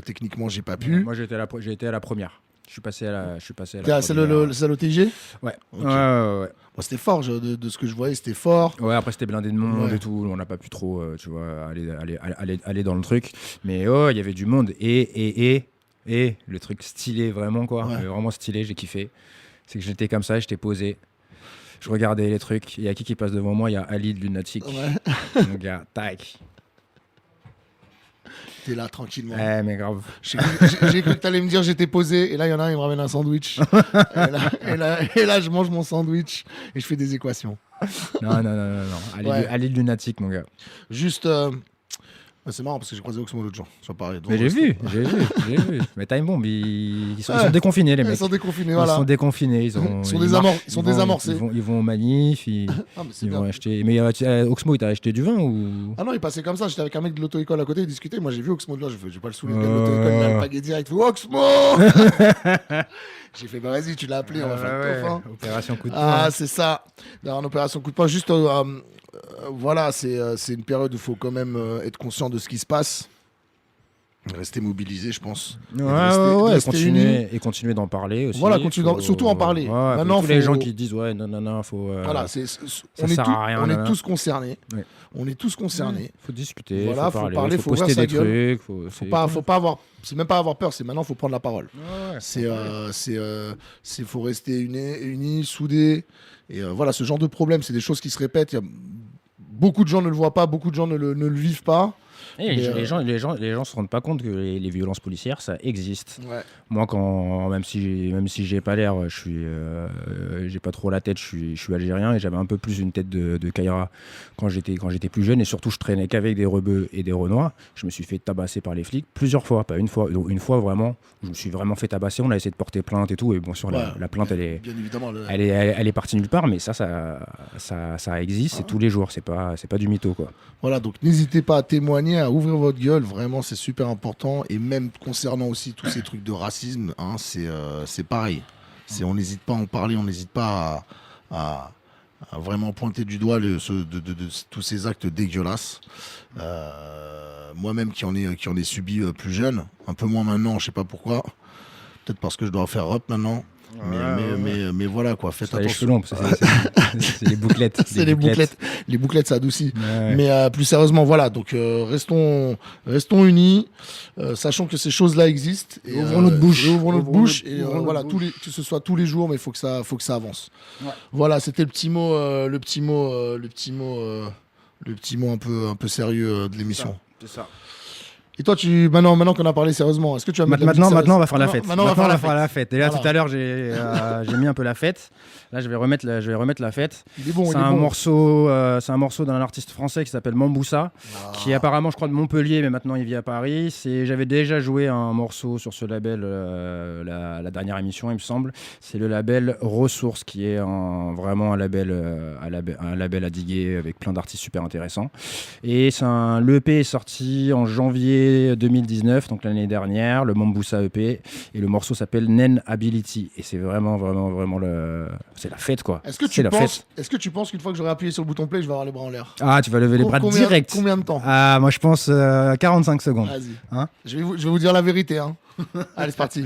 Techniquement, j'ai pas pu. Moi, j'ai été à la première. Je suis passé à la. T'es à celle au TG? Ouais. Okay. Ouais. Bon, c'était fort, de ce que je voyais, c'était fort. Ouais, après c'était blindé de monde et tout. On n'a pas pu trop, tu vois, aller dans le truc. Mais il y avait du monde et le truc stylé vraiment quoi, vraiment stylé. J'ai kiffé. C'est que j'étais comme ça, j'étais posé. Je regardais les trucs. Il y a qui passe devant moi? Il y a Ali de Lunatic. Ouais. Mon gars, tac. T'es là tranquillement. Mais grave. J'ai cru que t'allais me dire j'étais posé et là il y en a un, il me ramène un sandwich. et là je mange mon sandwich et je fais des équations. Non. Ali de Lunatic, mon gars. Juste. C'est marrant parce que j'ai croisé Oxmo l'autre jour. C'est pareil. Mais j'ai vu. Mais Time Bomb, ils sont déconfinés, les mecs. Ils sont déconfinés, voilà. Ils sont déconfinés. Ils sont désamorcés. Ils vont au manif. Ils vont acheter. Mais Oxmo, il t'a acheté du vin ou? Ah non, il passait comme ça. J'étais avec un mec de l'auto-école à côté, il discutait. Moi, j'ai vu Oxmo de là. Je vais pas le saouler. Le gars de l'auto-école, il m'a pagué direct. Oxmo. J'ai fait, bah vas-y, tu l'as appelé. On va faire le tof. Opération coup de poing. Ah, c'est ça. D'ailleurs, une opération coup de poing. Juste. Voilà, c'est une période où il faut quand même être conscient de ce qui se passe. Rester mobilisé, je pense. Continuer d'en parler aussi. Voilà, surtout en parler. Maintenant, tous les gens qui disent non, faut. Voilà, ça sert à rien. On est tous concernés. Ouais. On est tous concernés. Faut discuter. Voilà, faut parler, faut poster des trucs. Faut pas avoir. C'est même pas avoir peur. C'est maintenant, faut prendre la parole. Ouais. Faut rester unis, soudés. Et voilà, ce genre de problème, c'est des choses qui se répètent. Beaucoup de gens ne le voient pas, beaucoup de gens ne le vivent pas. Les gens se rendent pas compte que les violences policières, ça existe. Ouais. Moi, même si j'ai pas l'air, j'ai pas trop la tête, je suis algérien et j'avais un peu plus une tête de Kaira quand j'étais plus jeune, et surtout je traînais qu'avec des rebeux et des renois. Je me suis fait tabasser par les flics plusieurs fois, pas une fois, une fois vraiment. Je me suis vraiment fait tabasser. On a essayé de porter plainte et tout, et bon sûr la plainte elle est partie nulle part, mais ça existe, c'est tous les jours, c'est pas du mytho quoi. Voilà, donc n'hésitez pas à témoigner, à ouvrir votre gueule, vraiment c'est super important. Et même concernant aussi tous ces trucs de racisme, hein, c'est pareil. On n'hésite pas à en parler, on n'hésite pas à vraiment pointer du doigt de tous ces actes dégueulasses. Moi-même qui en ai subi plus jeune, un peu moins maintenant, je sais pas pourquoi. Peut-être parce que je dois faire rep maintenant. Mais voilà quoi, faites attention. Les cheveux longs, c'est les bouclettes. C'est les bouclettes. Les bouclettes, ça adoucit. Ouais. Mais plus sérieusement, voilà. Donc restons unis, sachant que ces choses-là existent. Et, ouvrons notre bouche. Et voilà, que ce soit tous les jours, mais il faut que ça avance. Ouais. Voilà, c'était le petit mot un peu sérieux de l'émission. C'est ça. Et toi, maintenant qu'on a parlé sérieusement, est-ce que tu vas mettre maintenant on va faire la fête. Maintenant, on va faire la fête. Et là, tout à l'heure, j'ai mis un peu la fête. Là, je vais remettre la fête. C'est un morceau d'un artiste français qui s'appelle Mamboussa, qui est apparemment, je crois, de Montpellier, mais maintenant il vit à Paris. J'avais déjà joué un morceau sur ce label la dernière émission, il me semble. C'est le label Ressources, qui est vraiment un label à diguer avec plein d'artistes super intéressants. Et l'EP est sorti en janvier 2019, donc l'année dernière, le Mamboussa EP, et le morceau s'appelle Nen Ability, et c'est vraiment c'est la fête quoi. Est-ce que tu penses qu'une fois que j'aurai appuyé sur le bouton play, je vais avoir les bras en l'air? Ah, tu vas lever les bras direct. Combien de temps? Ah, moi je pense 45 secondes. Vas-y. Hein, je vais vous dire la vérité. Hein. Allez, c'est parti.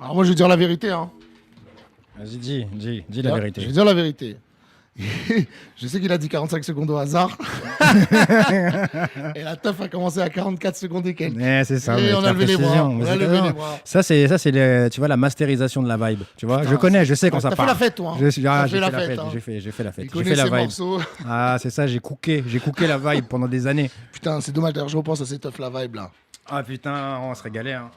Alors moi, je vais dire la vérité. Hein. Vas-y, dis la vérité. Je vais dire la vérité. Je sais qu'il a dit 45 secondes au hasard. Et la teuf a commencé à 44 secondes et quelques. C'est ça. Et on a levé les bras. précision. On Mais a c'est levé non. les bras. Ça, c'est tu vois, la masterisation de la vibe. Tu vois, Putain, je sais quand ça T'as part. fait la fête, toi. Hein. J'ai T'as fait fait la la fête. fête, hein. J'ai fait la Il fête. J'ai connaît fait la ses vibe. morceaux. Ah, c'est ça, j'ai cooké la vibe pendant des années. Putain, c'est dommage. D'ailleurs, je repense à cette teuf, la vibe, là. Ah putain, on se régalait. Hein.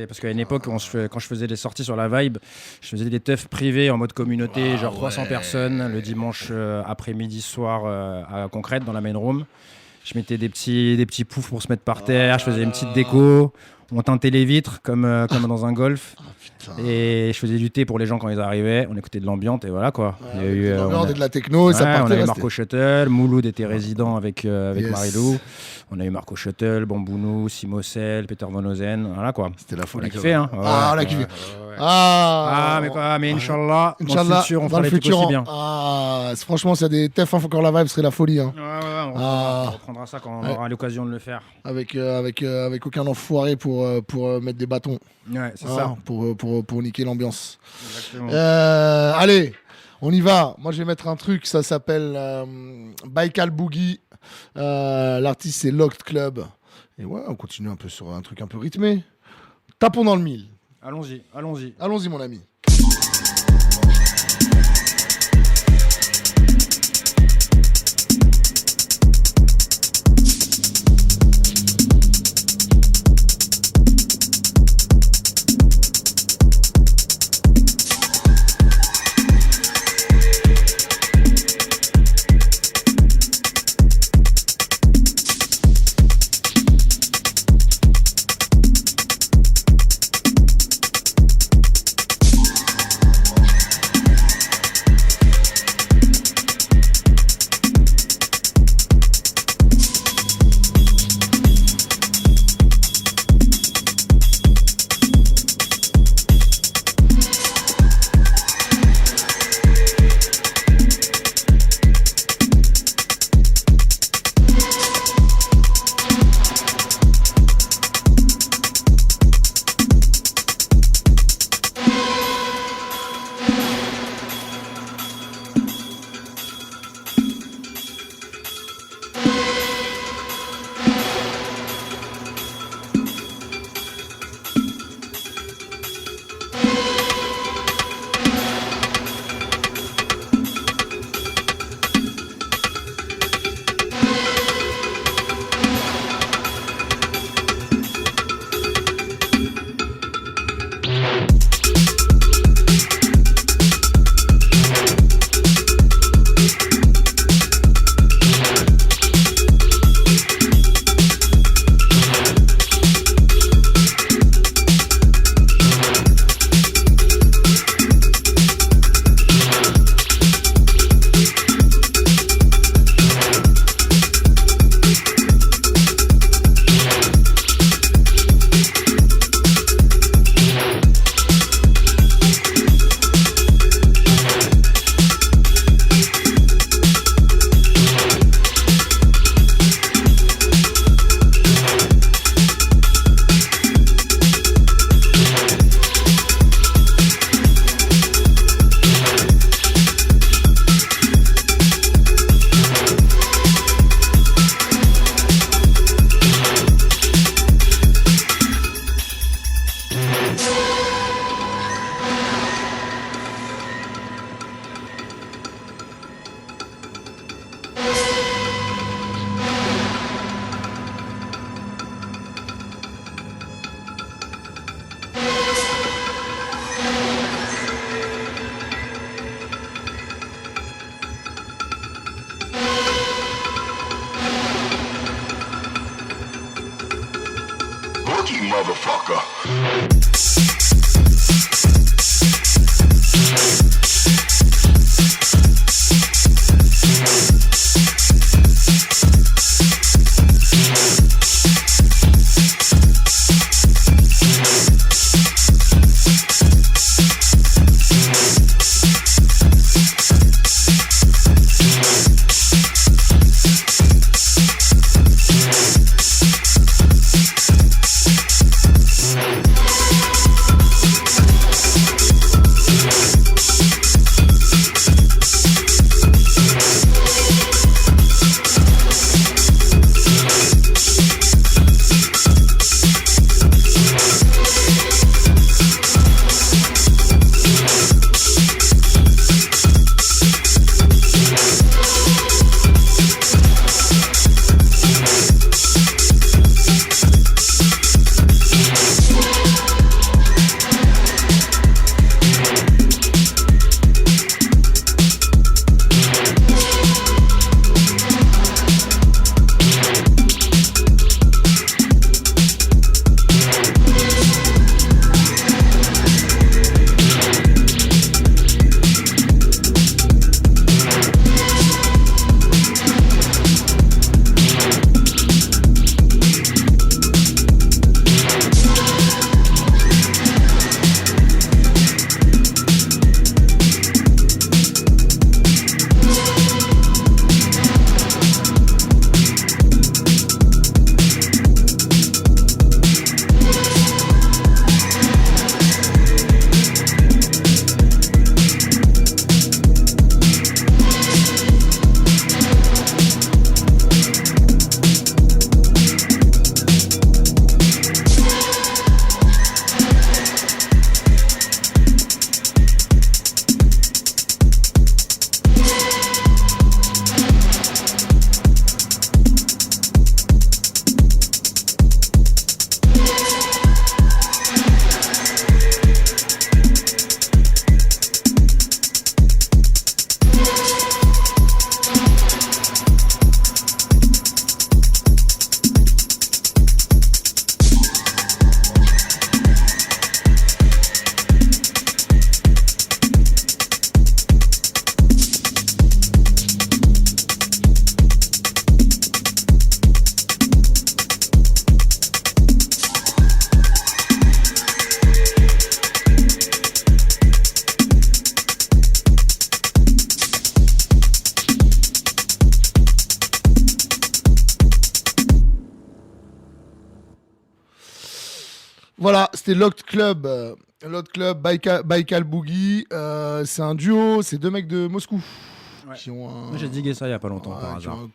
Parce qu'à une époque, quand je faisais des sorties sur la vibe, je faisais des teufs privés en mode communauté, genre 300 personnes, le dimanche après-midi, soir à Concrète, dans la main room. Je mettais des petits poufs pour se mettre par terre, je faisais une petite déco, on teintait les vitres comme dans un golf. Et je faisais du thé pour les gens quand ils arrivaient, on écoutait de l'ambiance et voilà quoi. Il y a eu de la techno et ouais, ça partait. on a eu restait. Marco Shuttle, Mouloud était résident avec Yes. Marilou. On a eu Marco Shuttle, Bambounou, Simocel, Peter Van Ozen, voilà quoi. C'était la folie. On a kiffé, hein. Ah, on a kiffé. Mais Inch'Allah, dans le Inch'Allah, futur, on dans fera le les trucs futur, aussi bien. Franchement, s'il y a des TF faut encore la vibe, ce serait la folie. Hein. On reprendra ça quand on aura l'occasion de le faire. Avec aucun enfoiré pour mettre des bâtons. Ouais, c'est Hein, ça. pour niquer l'ambiance. Exactement. Allez, on y va. Moi, je vais mettre un truc, ça s'appelle Baikal Boogie. L'artiste, c'est Locked Club. Et ouais, on continue un peu sur un truc un peu rythmé. Tapons dans le mille. Allons-y. Allons-y, mon ami. Rookie motherfucker. Voilà, c'était Locked Club. Locked Club, Baikal Boogie. C'est un duo, c'est deux mecs de Moscou. Ouais. Qui ont un... Moi, j'ai digué ça il y a pas longtemps par qui hasard.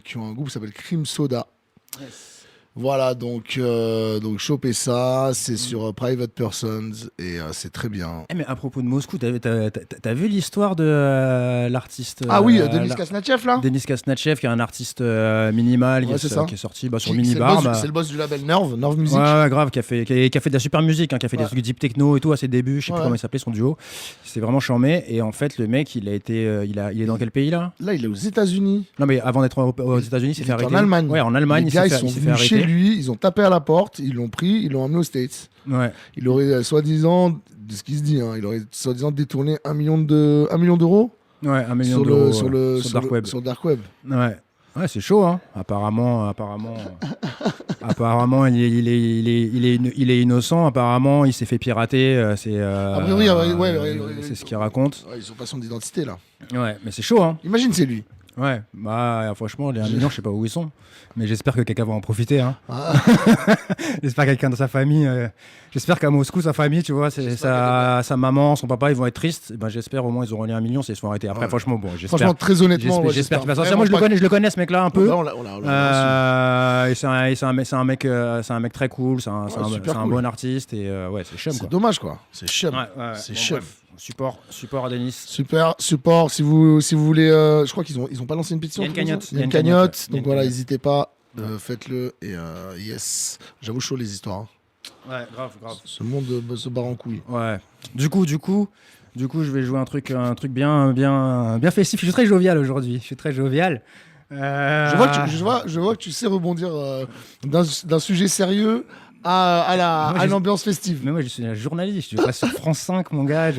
qui ont un groupe qui s'appelle Cream Soda. Voilà, donc chopez ça, c'est sur Private Persons et c'est très bien. Eh, mais à propos de Moscou, t'as vu l'histoire de l'artiste Ah oui, Denis Kasnachev là. Denis Kasnachev, qui est un artiste minimal, Ouais, c'est ça. qui est sorti sur C'est Minibar. c'est le boss du label Nerve Music. Ouais, grave, qui a fait de la super musique, hein, qui a fait Ouais. des trucs deep techno et tout à ses débuts. Je sais plus Ouais. comment il s'appelait son duo. C'était vraiment charmé. Et en fait, le mec, il est dans quel pays là? Là, il est aux États-Unis. Non, mais avant d'être aux États-unis, il s'est Il fait est arrêter. en Allemagne. Ouais, en Allemagne, Les gars, ils il sont s'est fait venus chez arrêter. lui, ils ont tapé à la porte, ils l'ont pris, ils l'ont emmené aux States. Ouais. Il aurait soi-disant, de ce qui se dit, hein, il aurait soi-disant détourné 1 million d'euros Ouais, 1 million sur d'euros sur le Dark Web. sur Dark Web. Ouais. Ouais, c'est chaud, hein. Apparemment, il est innocent. Apparemment, il s'est fait pirater. A priori, c'est ce qu'il raconte. Ouais, ils ont pas son identité là. Ouais, mais c'est chaud, hein. Imagine, c'est lui. Ouais, bah franchement, les 1 million, je sais pas où ils sont. Mais j'espère que quelqu'un va en profiter, hein. Ah. J'espère que quelqu'un dans sa famille. J'espère qu'à Moscou, sa famille, tu vois, sa maman, son papa, ils vont être tristes. Ben, j'espère au moins ils auront les 1 million s'ils se font arrêter. Après, Ouais. franchement, bon, j'espère. Franchement, très honnêtement, ouais, J'espère. De toute façon, vraiment moi, je pas- le connais ce mec-là un peu. Là, on l'a reçu. Et c'est un mec très cool, c'est un super un cool. bon artiste et ouais, c'est chum C'est quoi. dommage quoi. C'est chum. Ouais, C'est bon, chum. bref, support à Denis. Super, support. Si vous voulez, je crois qu'ils ont pas lancé une pétition. Il y a une tout comme ça. cagnotte. Il y a une cagnotte. Il y a une Donc voilà, cagnotte. n'hésitez pas, faites-le et yes. J'avoue chaud les histoires. Hein. Ouais, grave. Ce monde se barre en couille. Ouais. Du coup, je vais jouer un truc bien festif. Je suis très jovial aujourd'hui. Je suis très jovial. Je vois que tu sais rebondir d'un sujet sérieux à Moi, une ambiance festive. Mais moi, je suis un journaliste. Je passe sur France 5, mon gars.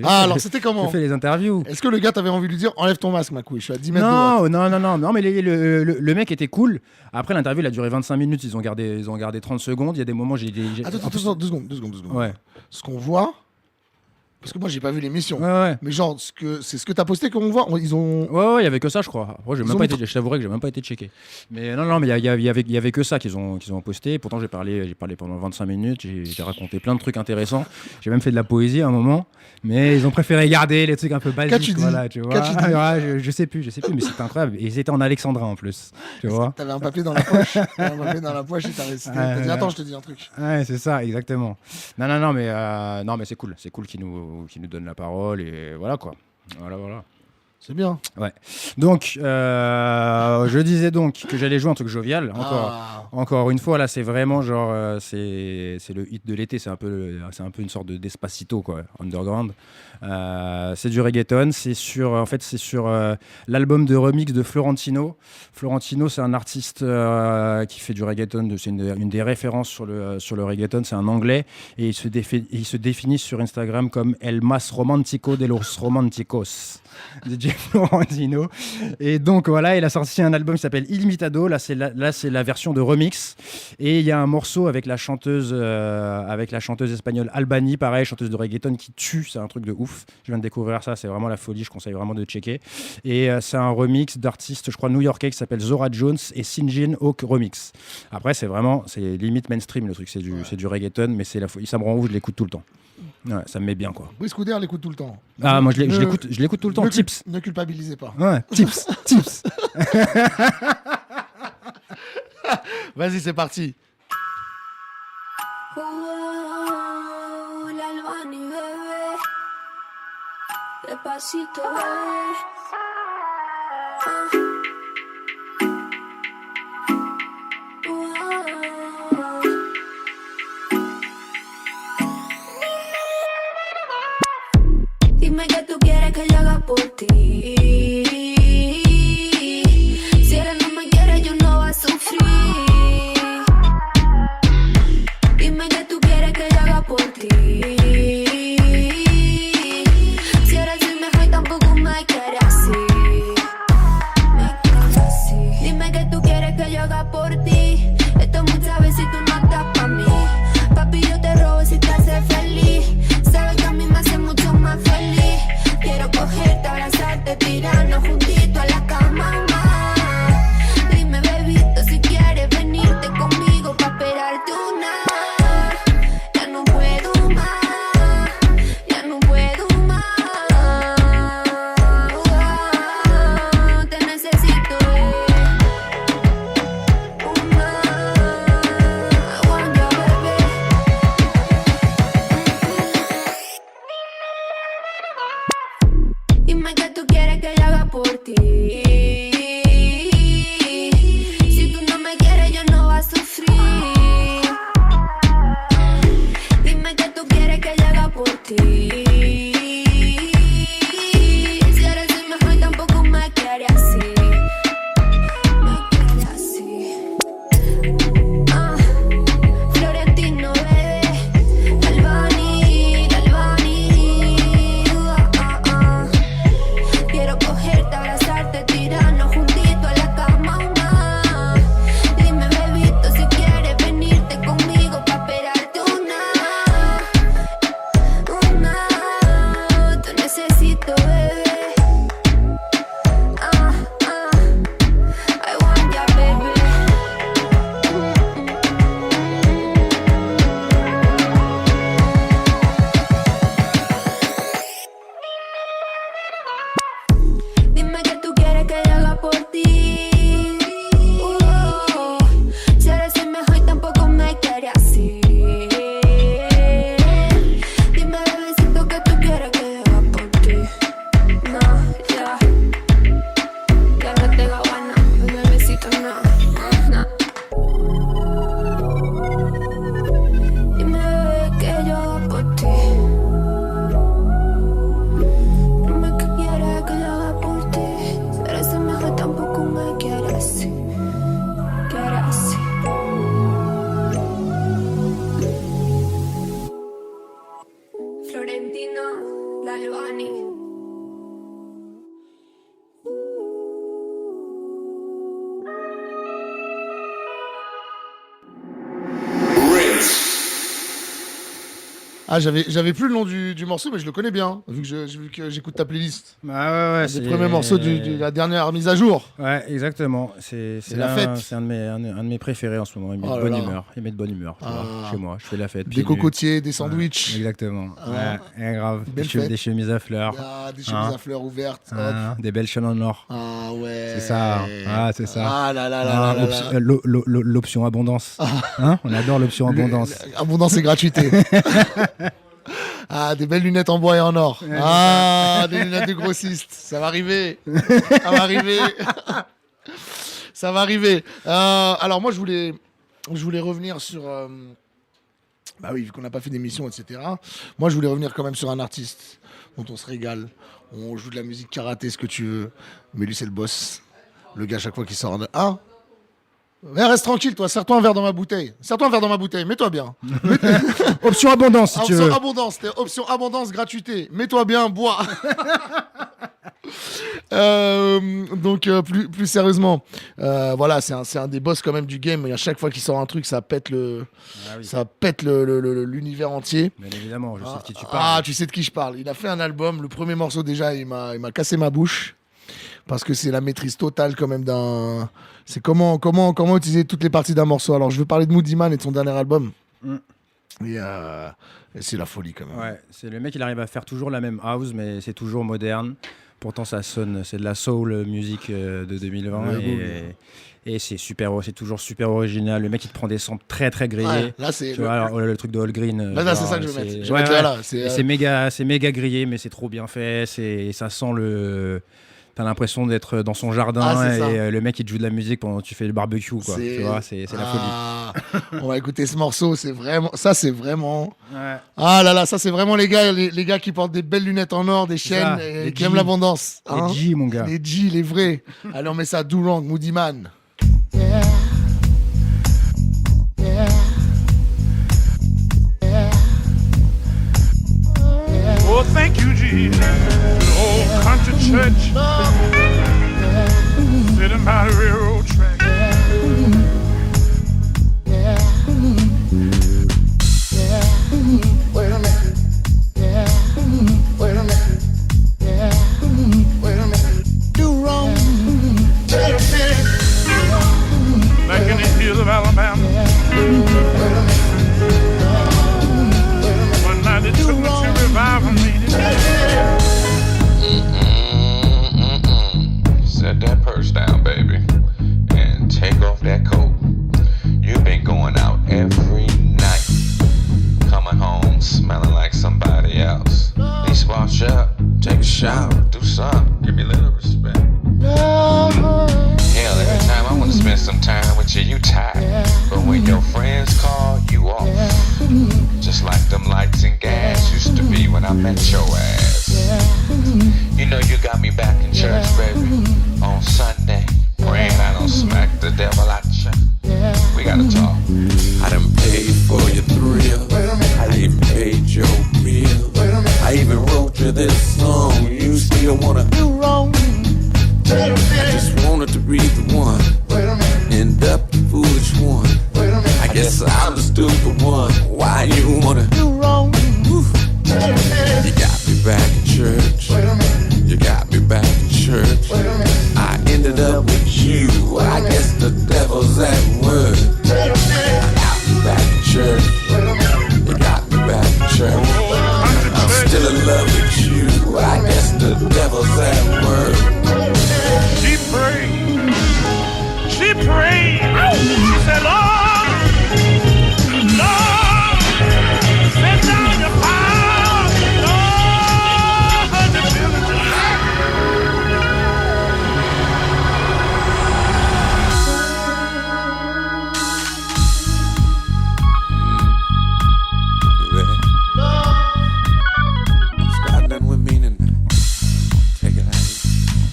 Alors c'était je comment? fais les interviews. Est-ce que le gars t'avait envie de lui dire enlève ton masque, ma couille, je suis à 10 mètres de droite. Non, mais le mec était cool. Après, l'interview, il a duré 25 minutes. Ils ont gardé 30 secondes. Il y a des moments, Attends, 2 secondes. Ouais. Ce qu'on voit, parce que moi j'ai pas vu l'émission, Ouais. mais genre c'est ce que t'as posté qu'on voit. Ils ont. Ouais, il y avait que ça, je crois. Après, Ils ont je t'avouerai que j'ai même pas été checké. Mais non, mais il y avait que ça qu'ils ont posté. Pourtant, j'ai parlé pendant 25 minutes. J'ai raconté plein de trucs intéressants. J'ai même fait de la poésie à un moment. Mais ils ont préféré garder les trucs un peu basiques. Qu'as-tu dit Voilà, tu vois. Qu'as-tu dit Ouais, je sais plus, mais c'était incroyable. Et ils étaient en alexandrin en plus. Tu vois. T'avais un papier dans la poche. T'avais un papier dans la poche et t'as récité. T'as dit attends, je te dis un truc. Ouais, c'est ça, exactement. Non, mais c'est cool. C'est cool qu'ils nous donnent la parole et voilà quoi. Voilà. C'est bien. Donc, je disais donc que j'allais jouer un truc jovial. Encore une fois, là, c'est vraiment genre, c'est le hit de l'été. C'est un peu une sorte de Despacito, quoi, underground. C'est du reggaeton. C'est sur l'album de remix de Florentino. Florentino, c'est un artiste qui fait du reggaeton. C'est une des références sur le reggaeton. C'est un anglais et il se définit sur Instagram comme El Mas Romantico de los Romanticos. DJ Florentino. Et donc voilà, il a sorti un album qui s'appelle Illimitado. Là, c'est la version de remix. Et il y a un morceau avec la chanteuse espagnole Albany, pareil, chanteuse de reggaeton qui tue. C'est un truc de ouf. Je viens de découvrir ça. C'est vraiment la folie. Je conseille vraiment de checker. Et c'est un remix d'artistes, je crois, new-yorkais qui s'appelle Zora Jones et Sinjin Hawk Remix. Après, c'est limite mainstream le truc. C'est du reggaeton, mais c'est la folie. Ça me rend ouf. Je l'écoute tout le temps. Ouais, ça me met bien quoi. Brice Couder l'écoute tout le temps. Ah, moi je l'écoute tout le temps. Tips. Ne culpabilisez pas. Ouais, tips. Vas-y, c'est parti. La Albany, bebé. Despacito, bebé. Dime que tú quieres que yo haga por ti. Si eres no me quieres, yo no voy a sufrir. Dime que tú quieres que yo haga por ti. Si eres el mejor, tampoco me quieres así. Me Ah, j'avais plus le nom du morceau, mais je le connais bien, vu que j'écoute ta playlist. Ah ouais, Un des premiers morceaux de la dernière mise à jour. Ouais, exactement. C'est la fête. C'est un de mes préférés en ce moment. Il met Oh de là bonne là. humeur. Il met de bonne humeur. Tu vois, chez moi, je fais la fête. Des pieds nus. cocotiers, des sandwichs. Exactement. Ah. Ouais, grave. Belle fête. Des chemises à fleurs. Ah, des chemises Ah. à fleurs ouvertes. Hop. Des belles chaînes en or. Ah ouais. C'est ça. Ah, c'est ça. Ah là là là Ah, là là là. l'option abondance. Hein, on adore l'option abondance. Abondance et gratuité. Ah, des belles lunettes en bois et en or. Ah, des lunettes de grossiste. Ça va arriver. Ça va arriver. Ça va arriver. Alors moi, je voulais revenir sur... Bah oui, vu qu'on n'a pas fait d'émission, etc. Moi, je voulais revenir quand même sur un artiste dont on se régale. On joue de la musique karaté, ce que tu veux. Mais lui, c'est le boss. Le gars, à chaque fois qu'il sort... Ah, mais reste tranquille, toi. Serre-toi un verre dans ma bouteille. Serre-toi un verre dans ma bouteille. Mets-toi bien. Option abondance, si tu veux. Option abondance. Option abondance, gratuité. Mets-toi bien, bois. Donc, plus sérieusement, voilà, c'est un des boss quand même du game. Et à chaque fois qu'il sort un truc, ça pète ça pète l'univers entier. Bien évidemment, je sais de qui tu parles. Ah, tu sais de qui je parle. Il a fait un album. Le premier morceau, déjà, il m'a cassé ma bouche. Parce que c'est la maîtrise totale quand même d'un... C'est comment utiliser toutes les parties d'un morceau. Alors, je veux parler de Moody Man et de son dernier album. Et c'est la folie quand même. Ouais, c'est le mec, il arrive à faire toujours la même house, mais c'est toujours moderne. Pourtant, ça sonne, c'est de la soul music de 2020 et c'est toujours super original. Le mec, il te prend des samples très très grillés. Ouais, là, c'est tu vois, alors, le truc de All Green. Là, c'est ça que je veux mettre. Je vais mettre là. C'est méga grillé, mais c'est trop bien fait. Ça sent le. T'as l'impression d'être dans son jardin et le mec il te joue de la musique pendant que tu fais le barbecue, quoi. Tu vois, c'est la folie. On va écouter ce morceau, c'est vraiment. Ouais. Ah là là, ça c'est vraiment les gars qui portent des belles lunettes en or, des chaînes et qui aiment l'abondance. Hein, les G, mon gars. Les G, les vrais. Allez, on met ça, Do Wrong, Moody Man. Oh, thank you, Jesus. Old country church, sitting by the railroad track. Wait a minute. Wait a minute. Wait a minute. Do wrong. Back in the hills of Alabama. One night they took me to revive me. Set that purse down, baby, and take off that coat. You've been going out every night, coming home smelling like somebody else. They spot you up, take a shower, do something, give me a little respect. Hell, every time I wanna spend some time with you, you tired. But when your friends call, you off. Just like them lights and gas used to be when I met your ass. You know you got me back in church, baby, on Sunday, praying I don't smack the devil out you. We gotta talk. I done paid for your thrill. I even paid your meal. I even wrote you this song. You still wanna do wrong? I just wanted to be the one. End up the foolish one. I guess I'm the stupid one. Why you wanna do wrong? You got me back in church. You got me back in church. I ended up with you. I guess the devil's at work. I got me back in church. You got me back in church. I'm still in love with you. I guess the devil's at work. She prayed. She prayed. She said, Lord, Lord, send down your power. Lord, the children. It's got nothing with meaning. Take it out.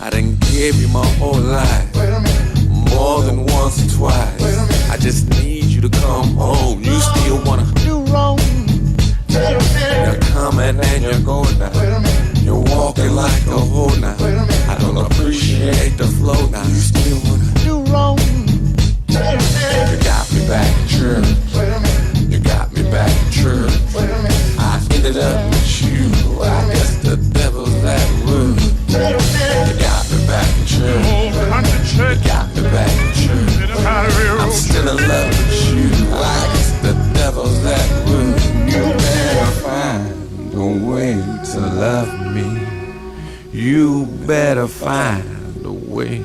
I done gave you my whole life. More than once or twice. I just need you to come home. You still wanna do wrong? You're coming and you're going now. You're walking like a hoe now. I don't appreciate the flow now. You still wanna do wrong? You got me back in church. You got me back in church. I better find a way.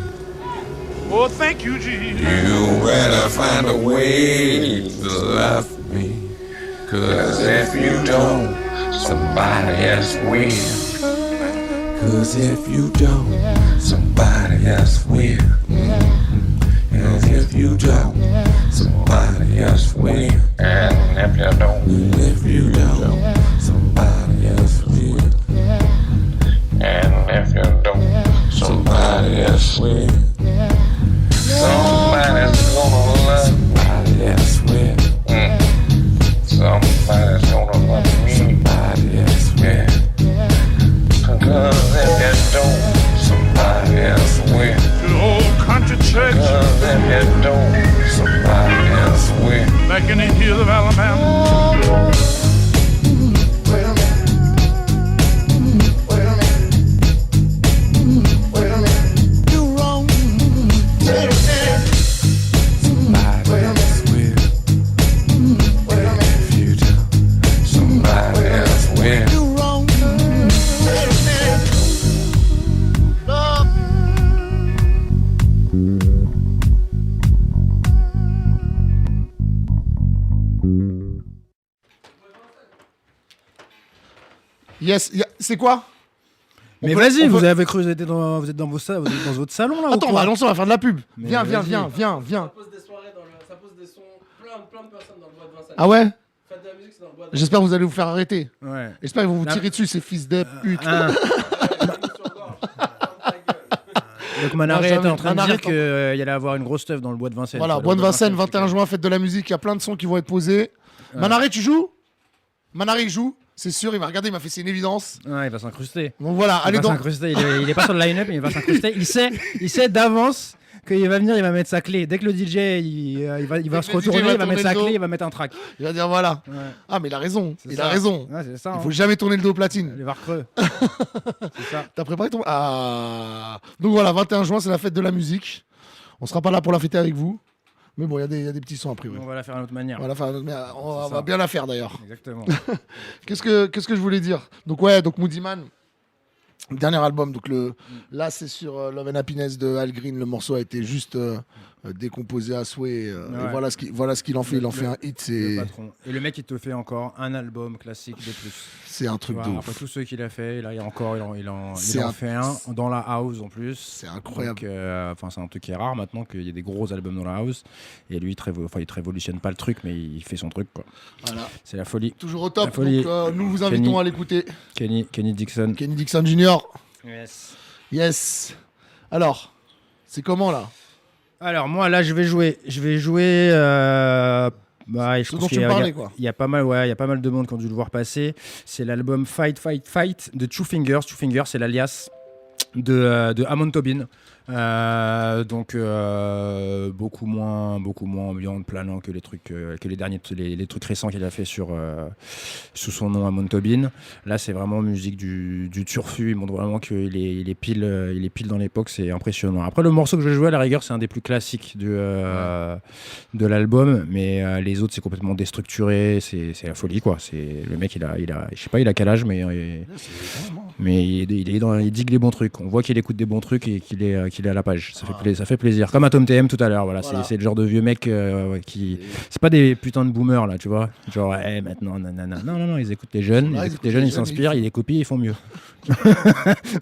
Oh, thank you, Jesus. You better find a way to love me. 'Cause if you don't, somebody else will. 'Cause if you don't, somebody else will. And if you don't, somebody else will. And if you don't, somebody else will. And if you don't, somebody else will. Somebody's gonna love somebody else will. Somebody's gonna love me. Somebody else will. 'Cause if you don't, somebody else will. The old country church 'Cause if you don't, somebody else will. back in the hills of Alabama. Wait a minute. Wait a minute. Wait a minute. You wrong. Wait a minute. Somebody else will. Wait a minute. If you don't, somebody else will. You wrong. Wait a minute. Love. Yes, c'est quoi? Mais On peut- vas-y, on vous peut- avez cru que vous êtes dans votre salon là ou Attends, quoi bah, on va faire de la pub. Mais Viens. vas-y. Viens. Ça pose des soirées ça pose des sons, plein de personnes dans le bois de Vincennes. Ah ouais? Faites de la musique, c'est dans le bois de J'espère que vous allez vous faire arrêter. Ouais. J'espère qu'ils vont vous La- tirer dessus, ces fils de pute. Hein. Donc Manaré Non, était en train de Manaré, dire qu'il allait avoir une grosse teuf dans le bois de Vincennes. Voilà, Quoi, Bois de le Vincennes, c'est 21 juin, fête de la musique. Il y a plein de sons qui vont être posés. Ouais. Manaré, tu joues? Manaré, il joue. C'est sûr, il m'a regardé, il m'a fait, c'est une évidence. Ouais, il va s'incruster. Donc voilà, Il allez va dans. s'incruster. Il est pas sur le line-up, mais il va s'incruster. Il sait d'avance qu'il va venir, il va mettre sa clé. Dès que le DJ il va se que le DJ retourner, va il va mettre sa tourner le dos. clé, il va mettre un track. Il va dire voilà. Ouais. Ah, mais il a raison. C'est Il ça. a raison. Ouais, c'est ça. Il hein. faut jamais tourner le dos au platine. Les varcreux. C'est ça. T'as préparé ton. Ah. Donc voilà, 21 juin, c'est la fête de la musique. On sera pas là pour la fêter avec vous. Mais bon, il y a des petits sons après. Ouais. On va la faire d'une autre manière. Voilà, enfin, mais, on C'est va ça. bien la faire d'ailleurs. Exactement. Qu'est-ce que je voulais dire? Donc ouais, donc Moody Man, dernier album. Donc là c'est sur Love and Happiness de Al Green. Le morceau a été juste décomposé à souhait. Et Ouais. voilà ce qu'il en fait. Il en fait un hit. Le patron. Et le mec, il te fait encore un album classique de plus. C'est un truc Tu de vois, ouf. après tous ceux qu'il a fait, là, il en C'est un- fait un dans la house en plus. C'est incroyable. Donc, c'est un truc qui est rare maintenant qu'il y ait des gros albums dans la house. Et lui, il te révolutionne pas le truc, mais il fait son truc, quoi. Voilà. C'est la folie. Toujours au top. La folie. Donc nous vous invitons Kenny. à l'écouter. Kenny Dixon. Kenny Dixon Jr. Yes. Yes. Alors, c'est comment là? Alors moi là je vais jouer je Ce pense dont qu'il tu y a- me parlais, il y a- quoi. il y a pas mal de monde qui ont dû le voir passer. C'est l'album Fight de Two Fingers. Two Fingers, c'est l'alias de Amon Tobin. Donc beaucoup moins ambiant, planant que les trucs que les derniers les trucs récents qu'il a fait sous son nom Amon Tobin. Là c'est vraiment musique du turfu. Il montre vraiment qu'il est, il est pile dans l'époque. C'est impressionnant. Après le morceau que je vais jouer à la rigueur c'est un des plus classiques de l'album, mais les autres c'est complètement déstructuré. C'est la folie quoi. C'est le mec il a je sais pas il a quel âge mais il digue les bons trucs. On voit qu'il écoute des bons trucs et qu'il est à la page. Ça fait plaisir. Comme à Tom TM tout à l'heure. Voilà. C'est le genre de vieux mec qui. C'est pas des putains de boomers là, tu vois. Genre, maintenant, nanana. Non, ils écoutent les jeunes. Ils écoutent les jeunes, ils s'inspirent, ils les copient, ils font mieux.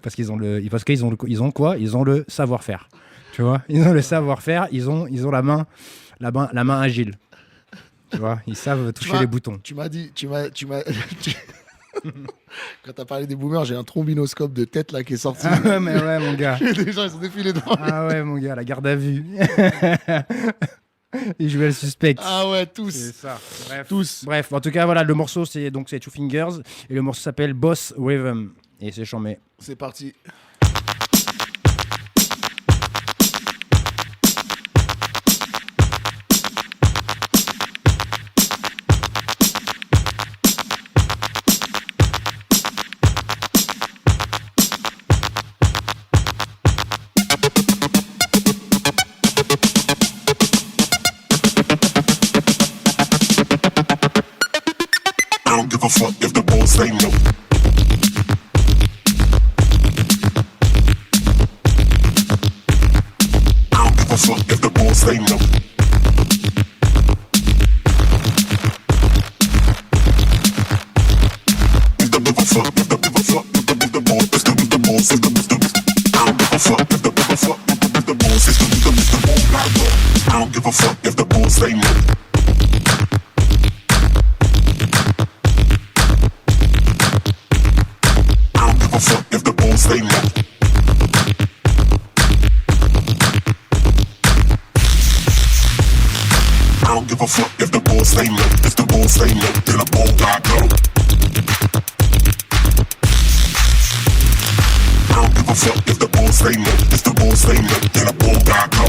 Parce qu'ils ont le savoir-faire. Tu vois. Ils ont le savoir-faire. Ils ont la main agile. Tu vois. Ils savent toucher les boutons. Tu m'as dit. Quand t'as parlé des boomers, j'ai un trombinoscope de tête là qui est sorti. Ah ouais, mais ouais, mon gars. Les gens, ils sont défilés devant. Ah ouais, mon gars, la garde à vue. Il jouait le suspect. Ah ouais, tous. C'est ça. Bref. Tous. Bref, en tout cas, voilà, le morceau, c'est Two Fingers. Et le morceau s'appelle Boss Rhythm. Et c'est chambé. C'est parti. I don't give a fuck if the boys say no. say no. If the river fuck, if the river fuck, if the boss, if the boss, if the I don't give a fuck if the river fuck, if the boss, if the boss, I don't give a fuck if the boss say no. I don't give a fuck if the boss say no. I don't give a fuck if the boss say no. If the boss say no, then the ball got go. I don't give a fuck if the boss say no. If the boss say no, then the ball got go.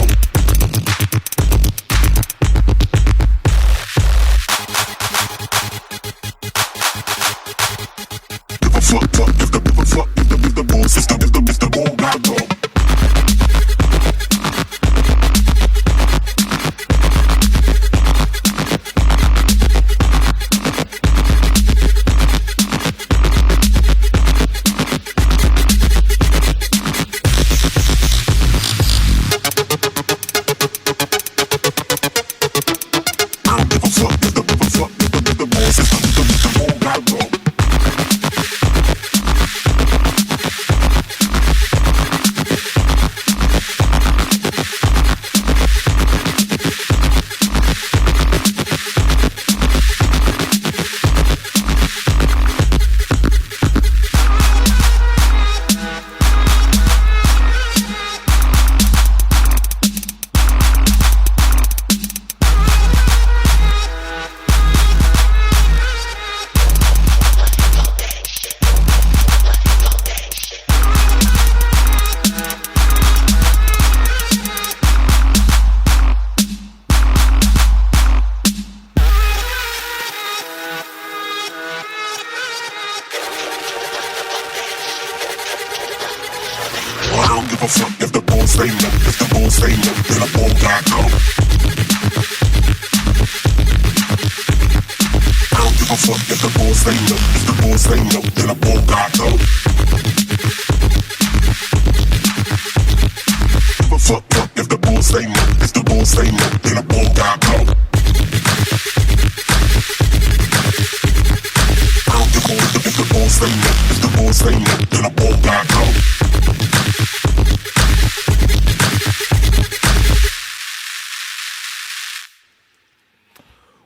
Give a fuck if the boss if the ball got go. I don't give a fuck if the boss say no. If the boss say no, then the ball got go. I don't give a fuck if the boss say no. If the boss say no, then the ball got go. Give a fuck if the boss say no. If the boss say no, then the ball got go. I don't give a fuck if the boss say no. If the boss say no, then the ball got go.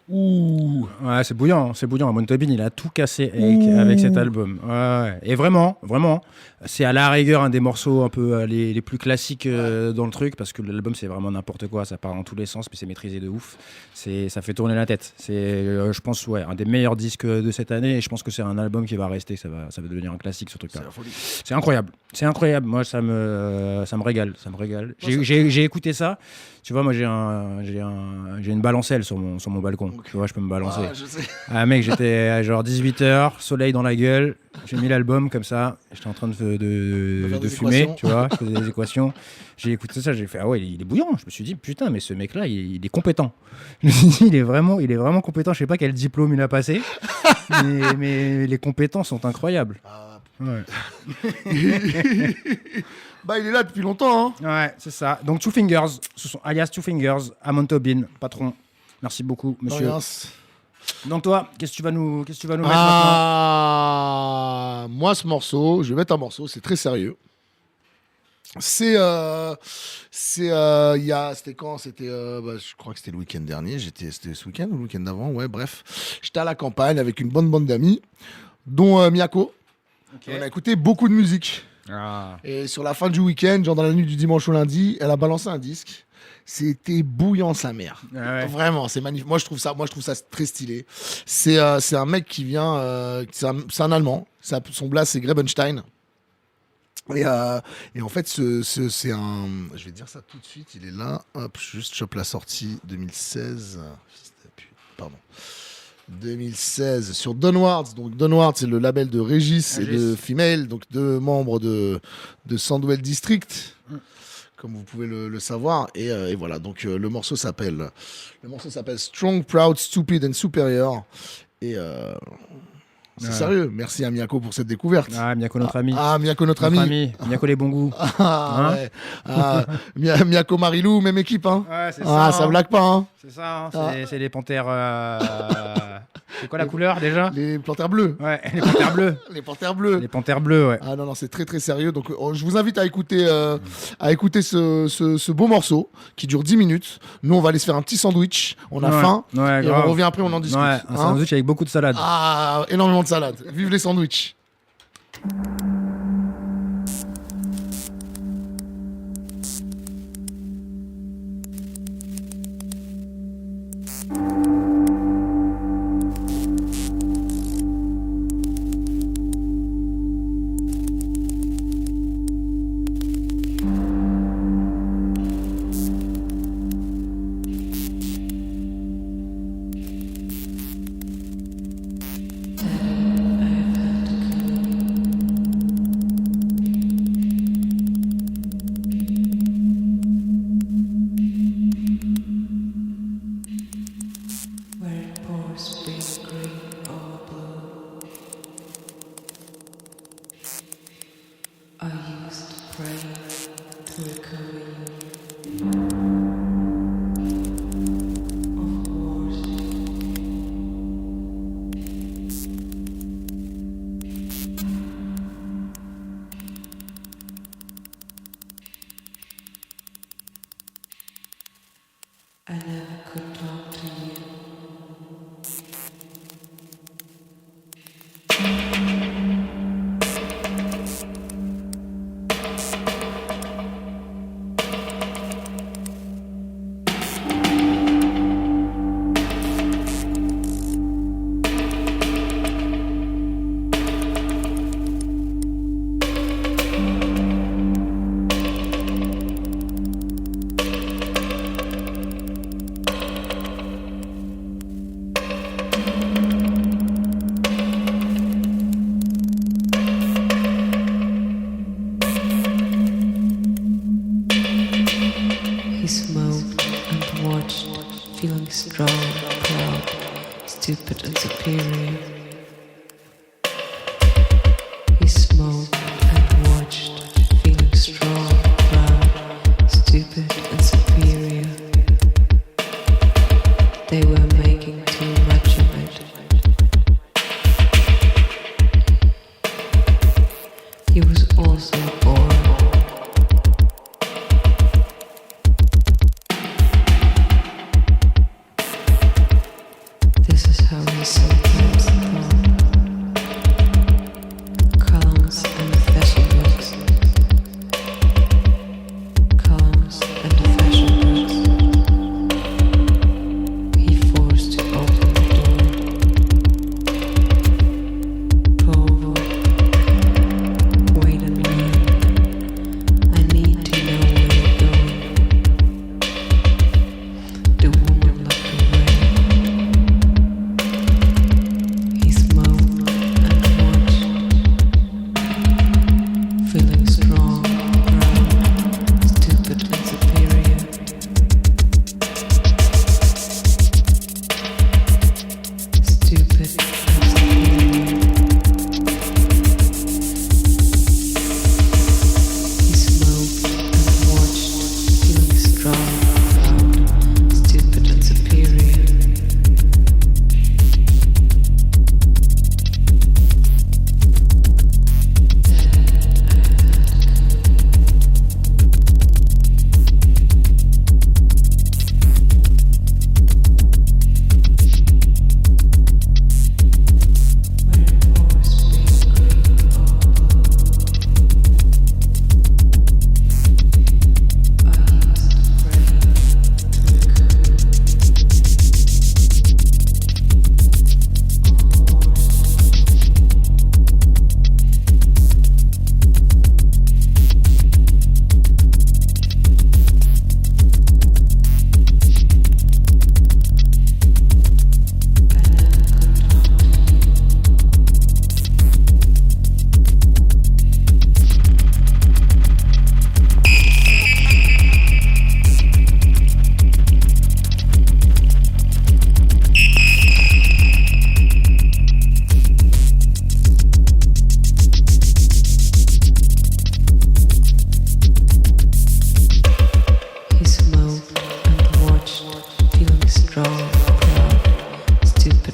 Ouh, ouais, c'est bouillant, c'est bouillant. Montobin, il a tout cassé avec cet album. Ouais, ouais. Et vraiment, c'est à la rigueur un des morceaux un peu les plus classiques dans le truc, parce que l'album c'est vraiment n'importe quoi, ça part dans tous les sens, mais c'est maîtrisé de ouf. Ça fait tourner la tête. C'est, je pense, un des meilleurs disques de cette année, et je pense que c'est un album qui va rester, ça va devenir un classique ce truc-là. C'est incroyable. Moi, ça me régale, J'ai écouté ça. Tu vois, moi j'ai une balancelle sur mon balcon. Okay. Tu vois, je peux me balancer. Je sais. Ah mec, j'étais à genre 18h, soleil dans la gueule, j'ai mis l'album comme ça, j'étais en train de fumer, équations. tu vois, je faisais des équations. J'ai écouté ça, j'ai fait ah ouais, il est bouillant. Je me suis dit putain, mais ce mec là, il est compétent. Je me suis dit il est vraiment compétent, je sais pas quel diplôme il a passé, mais les compétences sont incroyables. Ouais. Bah, il est là depuis longtemps, hein. Ouais, c'est ça. Donc Two Fingers, ce sont alias Two Fingers, Amon Tobin, patron. Merci beaucoup, monsieur. Donc toi, qu'est-ce que tu vas nous mettre maintenant ? Moi, ce morceau, je vais mettre un morceau, c'est très sérieux. C'était quand ? Je crois que c'était le week-end dernier. C'était ce week-end ou le week-end d'avant ? Ouais, bref. J'étais à la campagne avec une bonne bande d'amis, dont Miyako. Okay. On a écouté beaucoup de musique. Et sur la fin du week-end, genre dans la nuit du dimanche au lundi, elle a balancé un disque. C'était bouillant sa mère. Ah ouais. Vraiment, c'est magnifique. Moi, je trouve ça très stylé. C'est un mec qui vient, c'est un Allemand. Son blast, c'est Grebenstein. Et en fait, c'est un. Je vais dire ça tout de suite. Il est là. Hop, juste chope la sortie 2016. Pardon. 2016 sur Downwards. Donc Downwards, c'est le label de Régis et de Female, donc deux membres de Sandwell District, comme vous pouvez le savoir. Et voilà. Donc le morceau s'appelle Strong, Proud, Stupid and Superior. Et C'est Ouais. sérieux. Merci à Miyako pour cette découverte. Ah, Miyako, notre ami. Ah, Miyako, notre ami. Miyako, les bons goûts. Ah, Hein ouais. Ah, Miyako, Marilou, même équipe. Hein. Ouais, c'est Ah, ça. ça hein. blague pas. Hein. C'est ça, hein, Ah. c'est les panthères. C'est quoi la couleur déjà? Les panthères bleus. Ouais, les panthères bleues. Les panthères bleus. Les panthères bleues, ouais. Ah non, non, c'est très très sérieux. Donc je vous invite à écouter ce beau morceau qui dure 10 minutes. Nous, on va aller se faire un petit sandwich. On a Ouais, faim. ouais, Et grave. on revient après, on en discute. Ouais, un Hein. sandwich avec beaucoup de salade. Ah, énormément de salade. Vive les sandwichs. Where it pours big green over blue. I used to pray to recover you. Of wars. I never could talk to you. He smoked and watched, feeling strong, proud, stupid and superior. He smoked and watched, feeling strong, proud, stupid and superior. They were making too much of it. He was also bored. This is how he sometimes thought. Columns and fashion books. Columns and fashion books. He forced to open the door. Provo. Wait a minute. I need to know where you're going. The woman looked away.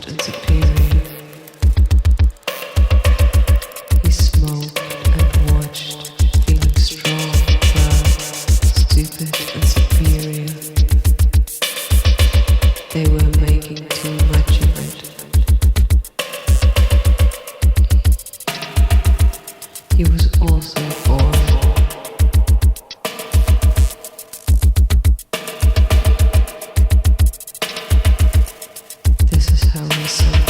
greatest and superior. He smoked and watched, feeling strong, proud, stupid and superior. They were making too much of it. He was also bored. This is how he saw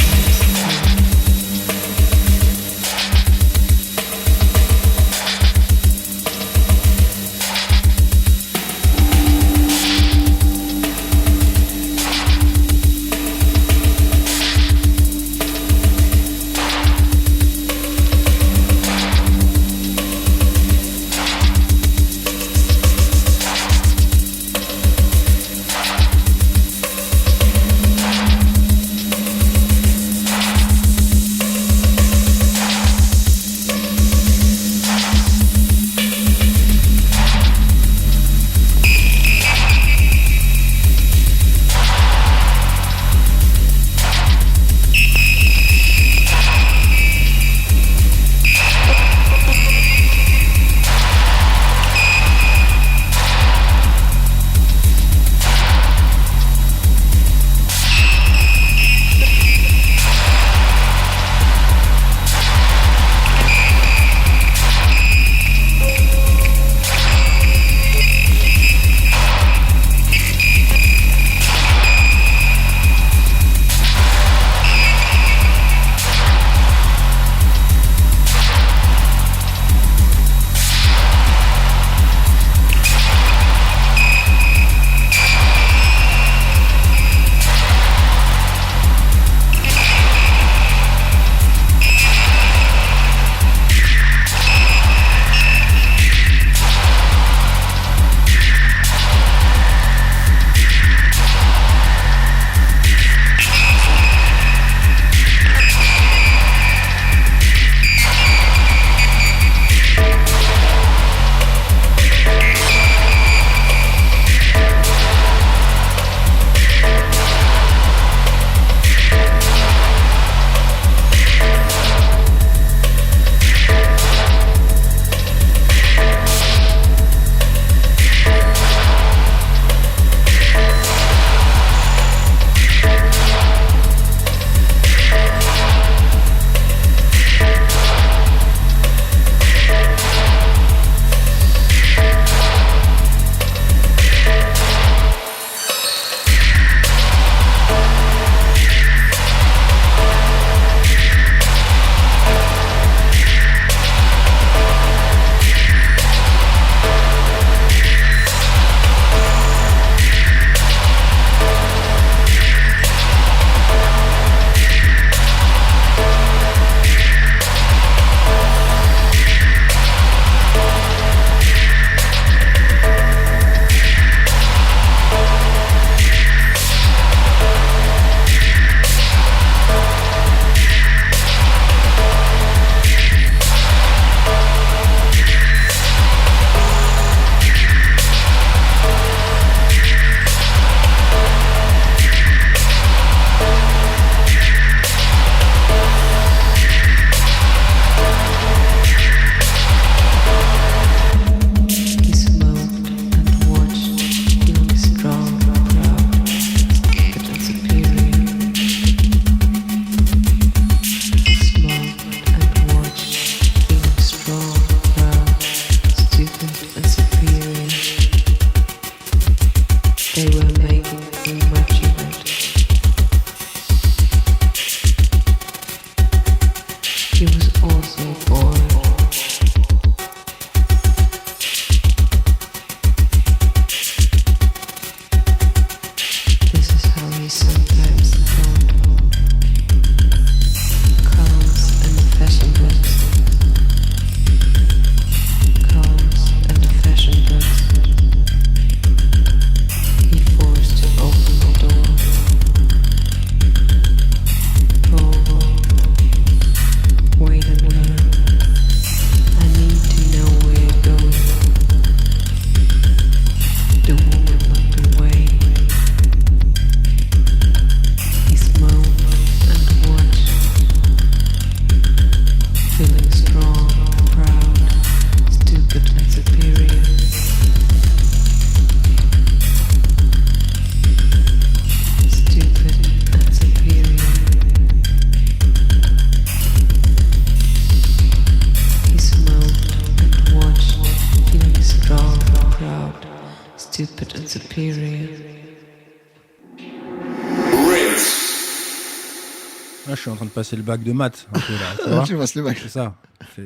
je suis en train de passer le bac de maths. Un peu, là, tu vois. Tu passes le bac. C'est ça. Je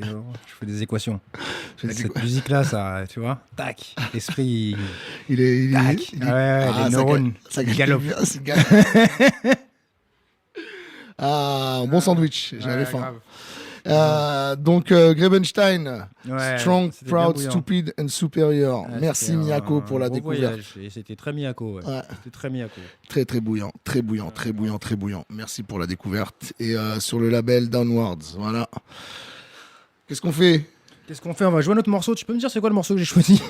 fais des équations. Je Avec dis cette quoi musique-là, ça, tu vois, tac, l'esprit, Il est. tac. il- Ah ouais, Ah, les ça neurones, ça ils galopent. bien, c'est galop. Ah, bon sandwich, j'avais Ouais, faim. grave. Donc, Grebenstein, Ouais, Strong, c'était bien Proud, bouillant. Stupid and Superior. Ouais, Merci c'était Miyako un pour la beau découverte. voyage, et c'était très Miyako, ouais. Ouais. C'était très Miyako. Très très bouillant, très bouillant, très bouillant, très bouillant. Merci pour la découverte. Et sur le label Downwards, voilà. Qu'est-ce qu'on fait? Qu'est-ce qu'on fait? On va jouer notre morceau. Tu peux me dire c'est quoi le morceau que j'ai choisi?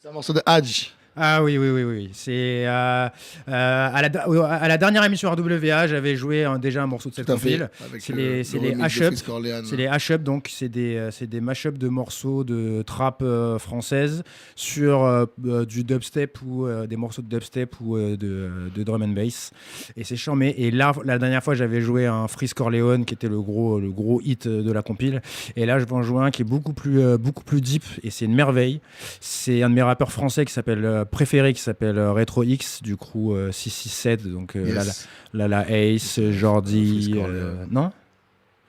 C'est un morceau de Hadj. Ah oui. C'est à la dernière émission RWA, j'avais joué déjà un morceau de cette Tout à fait. compile. Avec C'est le les remix de hash-up. Frisk Orleans. C'est les hash-up, donc c'est des mash-up de morceaux de trap française sur du dubstep ou des morceaux de dubstep ou de drum and bass. Et c'est charmé. Et là, la dernière fois, j'avais joué un Frisk Orleans qui était le gros hit de la compile. Et là, je vais en jouer un qui est beaucoup plus deep et c'est une merveille. C'est un de mes rappeurs français qui s'appelle préféré qui s'appelle Retro X du crew 667 donc Yes. la Ace, Jordi, Frisk Orleans. non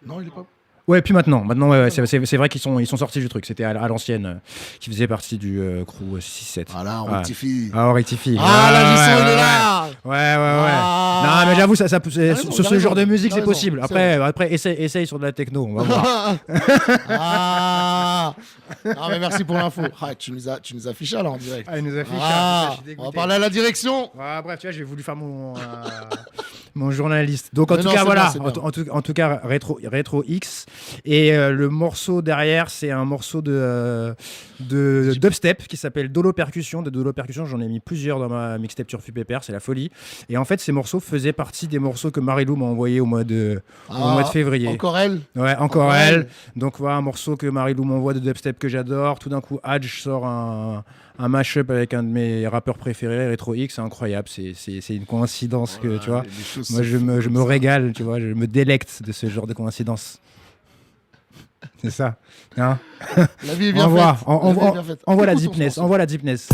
Non, il est pas. ouais, puis maintenant ouais, c'est vrai qu'ils sont sortis du truc, c'était à l'ancienne qui faisait partie du crew 667. Voilà, on Ouais. rectifie. Ah, on rectifie. Ah, la Ouais, Gisson, ouais, il est ouais. là. Ouais. Ah. Non, mais j'avoue, ça raison, sur t'as ce genre de raison, musique, t'as c'est raison, possible. c'est Après, essaye sur de la techno, on va voir. Ah. Non, mais merci pour l'info. Ah, tu nous as fiché là en direct. Ah, il nous a fait Ah, je suis dégoûté. on va parler à la direction. Ah, bref, tu vois, j'ai voulu faire mon journaliste. Donc en Mais tout non, cas, c'est voilà, bien, c'est bien. en tout cas, Retro X. Et le morceau derrière, c'est un morceau de dubstep qui s'appelle Dolo Percussion. De Dolo Percussion, j'en ai mis plusieurs dans ma mixtape Turfu Pépère, c'est la folie. Et en fait, ces morceaux faisaient partie des morceaux que Marilou m'a envoyé au mois de février. Encore elle. Ouais, encore elle. Donc voilà, un morceau que Marilou m'envoie de dubstep que j'adore. Tout d'un coup, Hadj sort un mash-up avec un de mes rappeurs préférés, Retro X. C'est incroyable. C'est une coïncidence que, tu vois. Les choses Moi, se je font me comme ça. régale, tu vois. Je me délecte de ce genre de coïncidence. C'est ça. Hein, La vie est bien envoie, faite. La vie est bien faite. envoie la Écoute ton deepness. son. Envoie la deepness.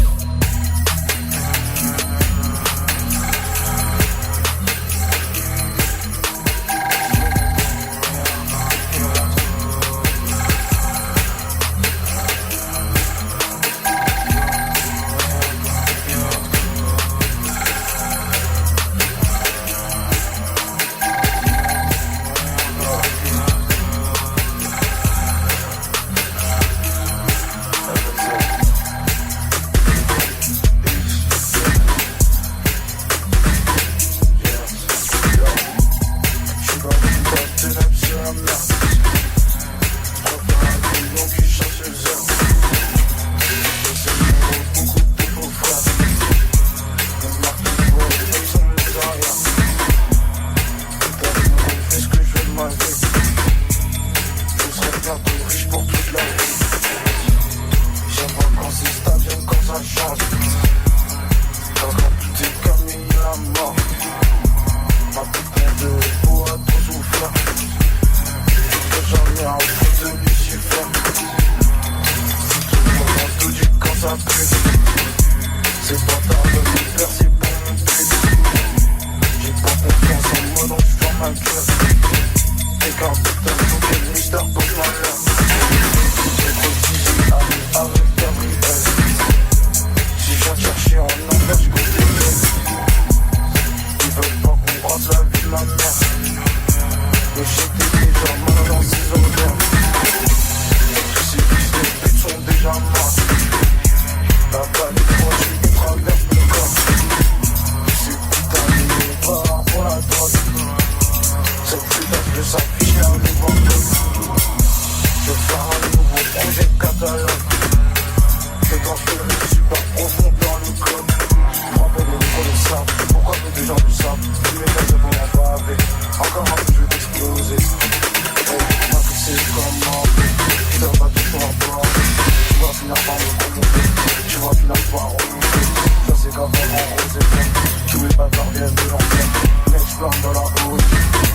Tous les bâtards viennent de l'enfer. Mec, je plane dans la haute.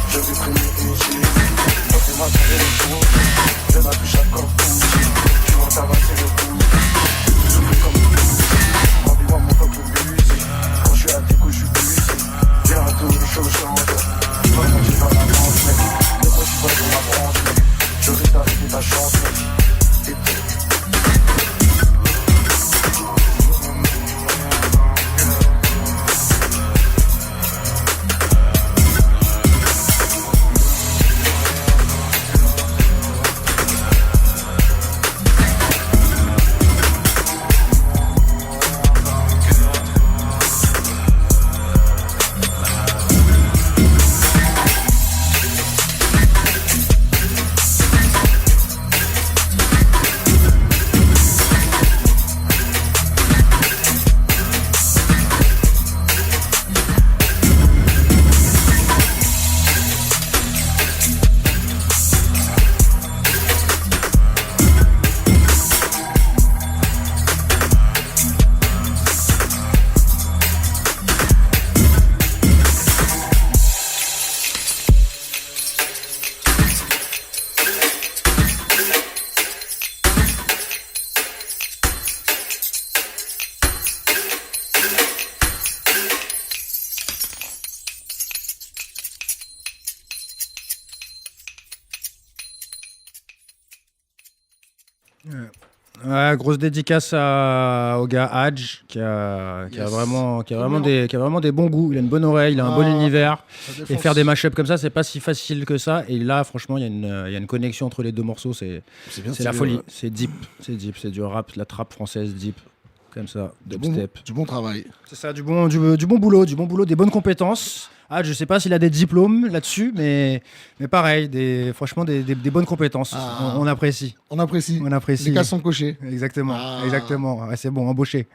Je vais primer et j'ai Ouais, grosse dédicace au gars Hadj qui a Yes. vraiment des bons goûts. Il a une bonne oreille, il a un bon univers. Ça Et défonce. faire des mashups comme ça, c'est pas si facile que ça. Et là, franchement, il y a une connexion entre les deux morceaux. C'est bien la stylé, folie. ouais. C'est deep, c'est du rap, de la trap française deep, comme ça, Du dubstep. bon travail. C'est ça, du bon boulot, des bonnes compétences. Ah, je sais pas s'il a des diplômes là-dessus, mais pareil, franchement, des bonnes compétences. Ah. On apprécie. On apprécie. On apprécie. Les cas sont cochés. Exactement, Ah. exactement. Ouais, c'est bon, embauché.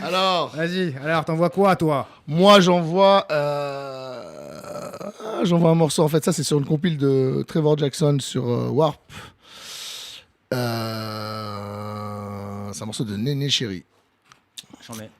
Alors, Vas-y, alors t'envoies quoi, toi? moi, j'envoie un morceau. En fait, ça, c'est sur une compile de Trevor Jackson sur Warp. C'est un morceau de Néné Chéri. J'en ai.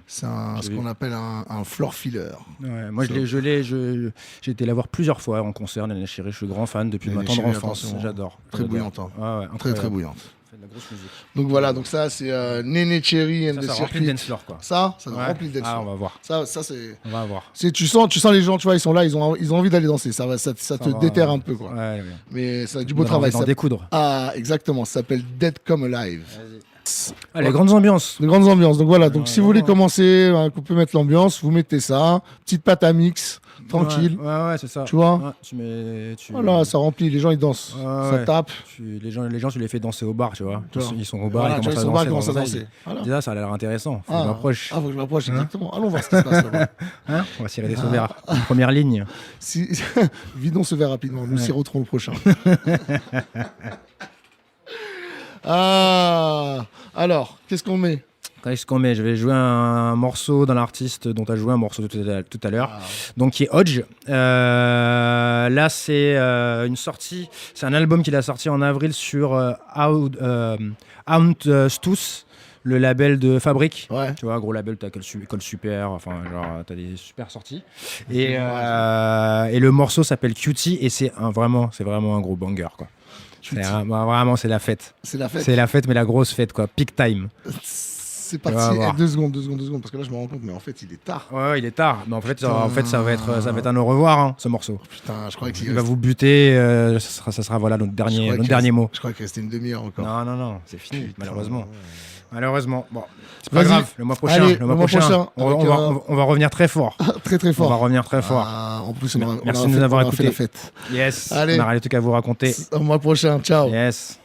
C'est J'ai ce vu. qu'on appelle un floor filler. Ouais, moi, j'ai été la voir plusieurs fois en concert, Néné Chéri. Je suis grand fan depuis ma Néné tendre Chéri, enfance. attention, J'adore. Très J'adore. bouillante. Hein. Ouais, ouais, Très, très incroyable. bouillante. Fait de la grosse musique. Donc voilà, donc ça, c'est Néné Chéri and Ça the remplit le Circuit. dance floor, quoi. Ça Ouais. remplit le dance Ah, floor. on va voir. Ça, c'est. On va voir. Tu sens les gens, tu vois, ils sont là, ils ont envie d'aller danser. Ça te va, déterre un peu, quoi. Ouais, ouais. Mais ça a du On beau a travail. envie d'en Ça... découdre. Ah, exactement. Ça s'appelle Dead Come Alive. Ah, les grandes ambiances. De grandes ambiances. Donc voilà. Donc Ouais, si vous voulez vraiment. commencer, on peut mettre l'ambiance. Vous mettez ça, petite pâte à mix, tranquille. Ouais, c'est ça. Tu vois Ouais, Voilà, ça remplit. Les gens ils dansent, Ouais, ça ouais. tape. Les gens, tu les fais danser au bar, tu vois. Tu vois. Ils sont au bar, Voilà, ils tu vois, commencent ils sont au bar, ils à commencent à danser. danser. Voilà. Déjà, ça a l'air intéressant. Faut que je m'approche. Faut que je m'approche, exactement. Allons voir ce qui se passe là-bas. Hein, on va cirer des sauverts. Première ligne. Si... Vidons ce verre rapidement. Nous siroterons le prochain. Alors, qu'est-ce qu'on met? Qu'est-ce qu'on met? Je vais jouer un morceau d'un artiste dont tu as joué un morceau tout à l'heure, donc qui est Hodge. Là, c'est une sortie, c'est un album qu'il a sorti en avril sur Stuss, le label de Fabrique. Ouais. Tu vois, gros label, t'as École Super, enfin, genre, t'as des super sorties. Et le morceau s'appelle Cutie et c'est vraiment un gros banger, quoi. Vraiment, c'est la fête. C'est la fête. C'est la fête, mais la grosse fête, quoi. Peak time. C'est Tu vas parti. voir. 2 secondes, parce que là je me rends compte, mais en fait il est tard. Ouais, il est tard. Mais en fait, ça va être un au revoir, hein, ce morceau. Putain, je croyais qu'il Il va vous buter. Ça sera voilà notre dernier mot. Je crois qu'il restait une demi-heure encore. Non, c'est fini, Putain. malheureusement. Malheureusement. Bon, c'est pas Vas-y. grave. Le mois prochain, Allez, le mois prochain, on va revenir très fort. Très très On va fort. revenir très fort. En plus, on Merci de nous avoir fait écoutés. la fête. Yes. Allez. On a rien de tout qu'à vous raconter. Au mois prochain, ciao. Yes.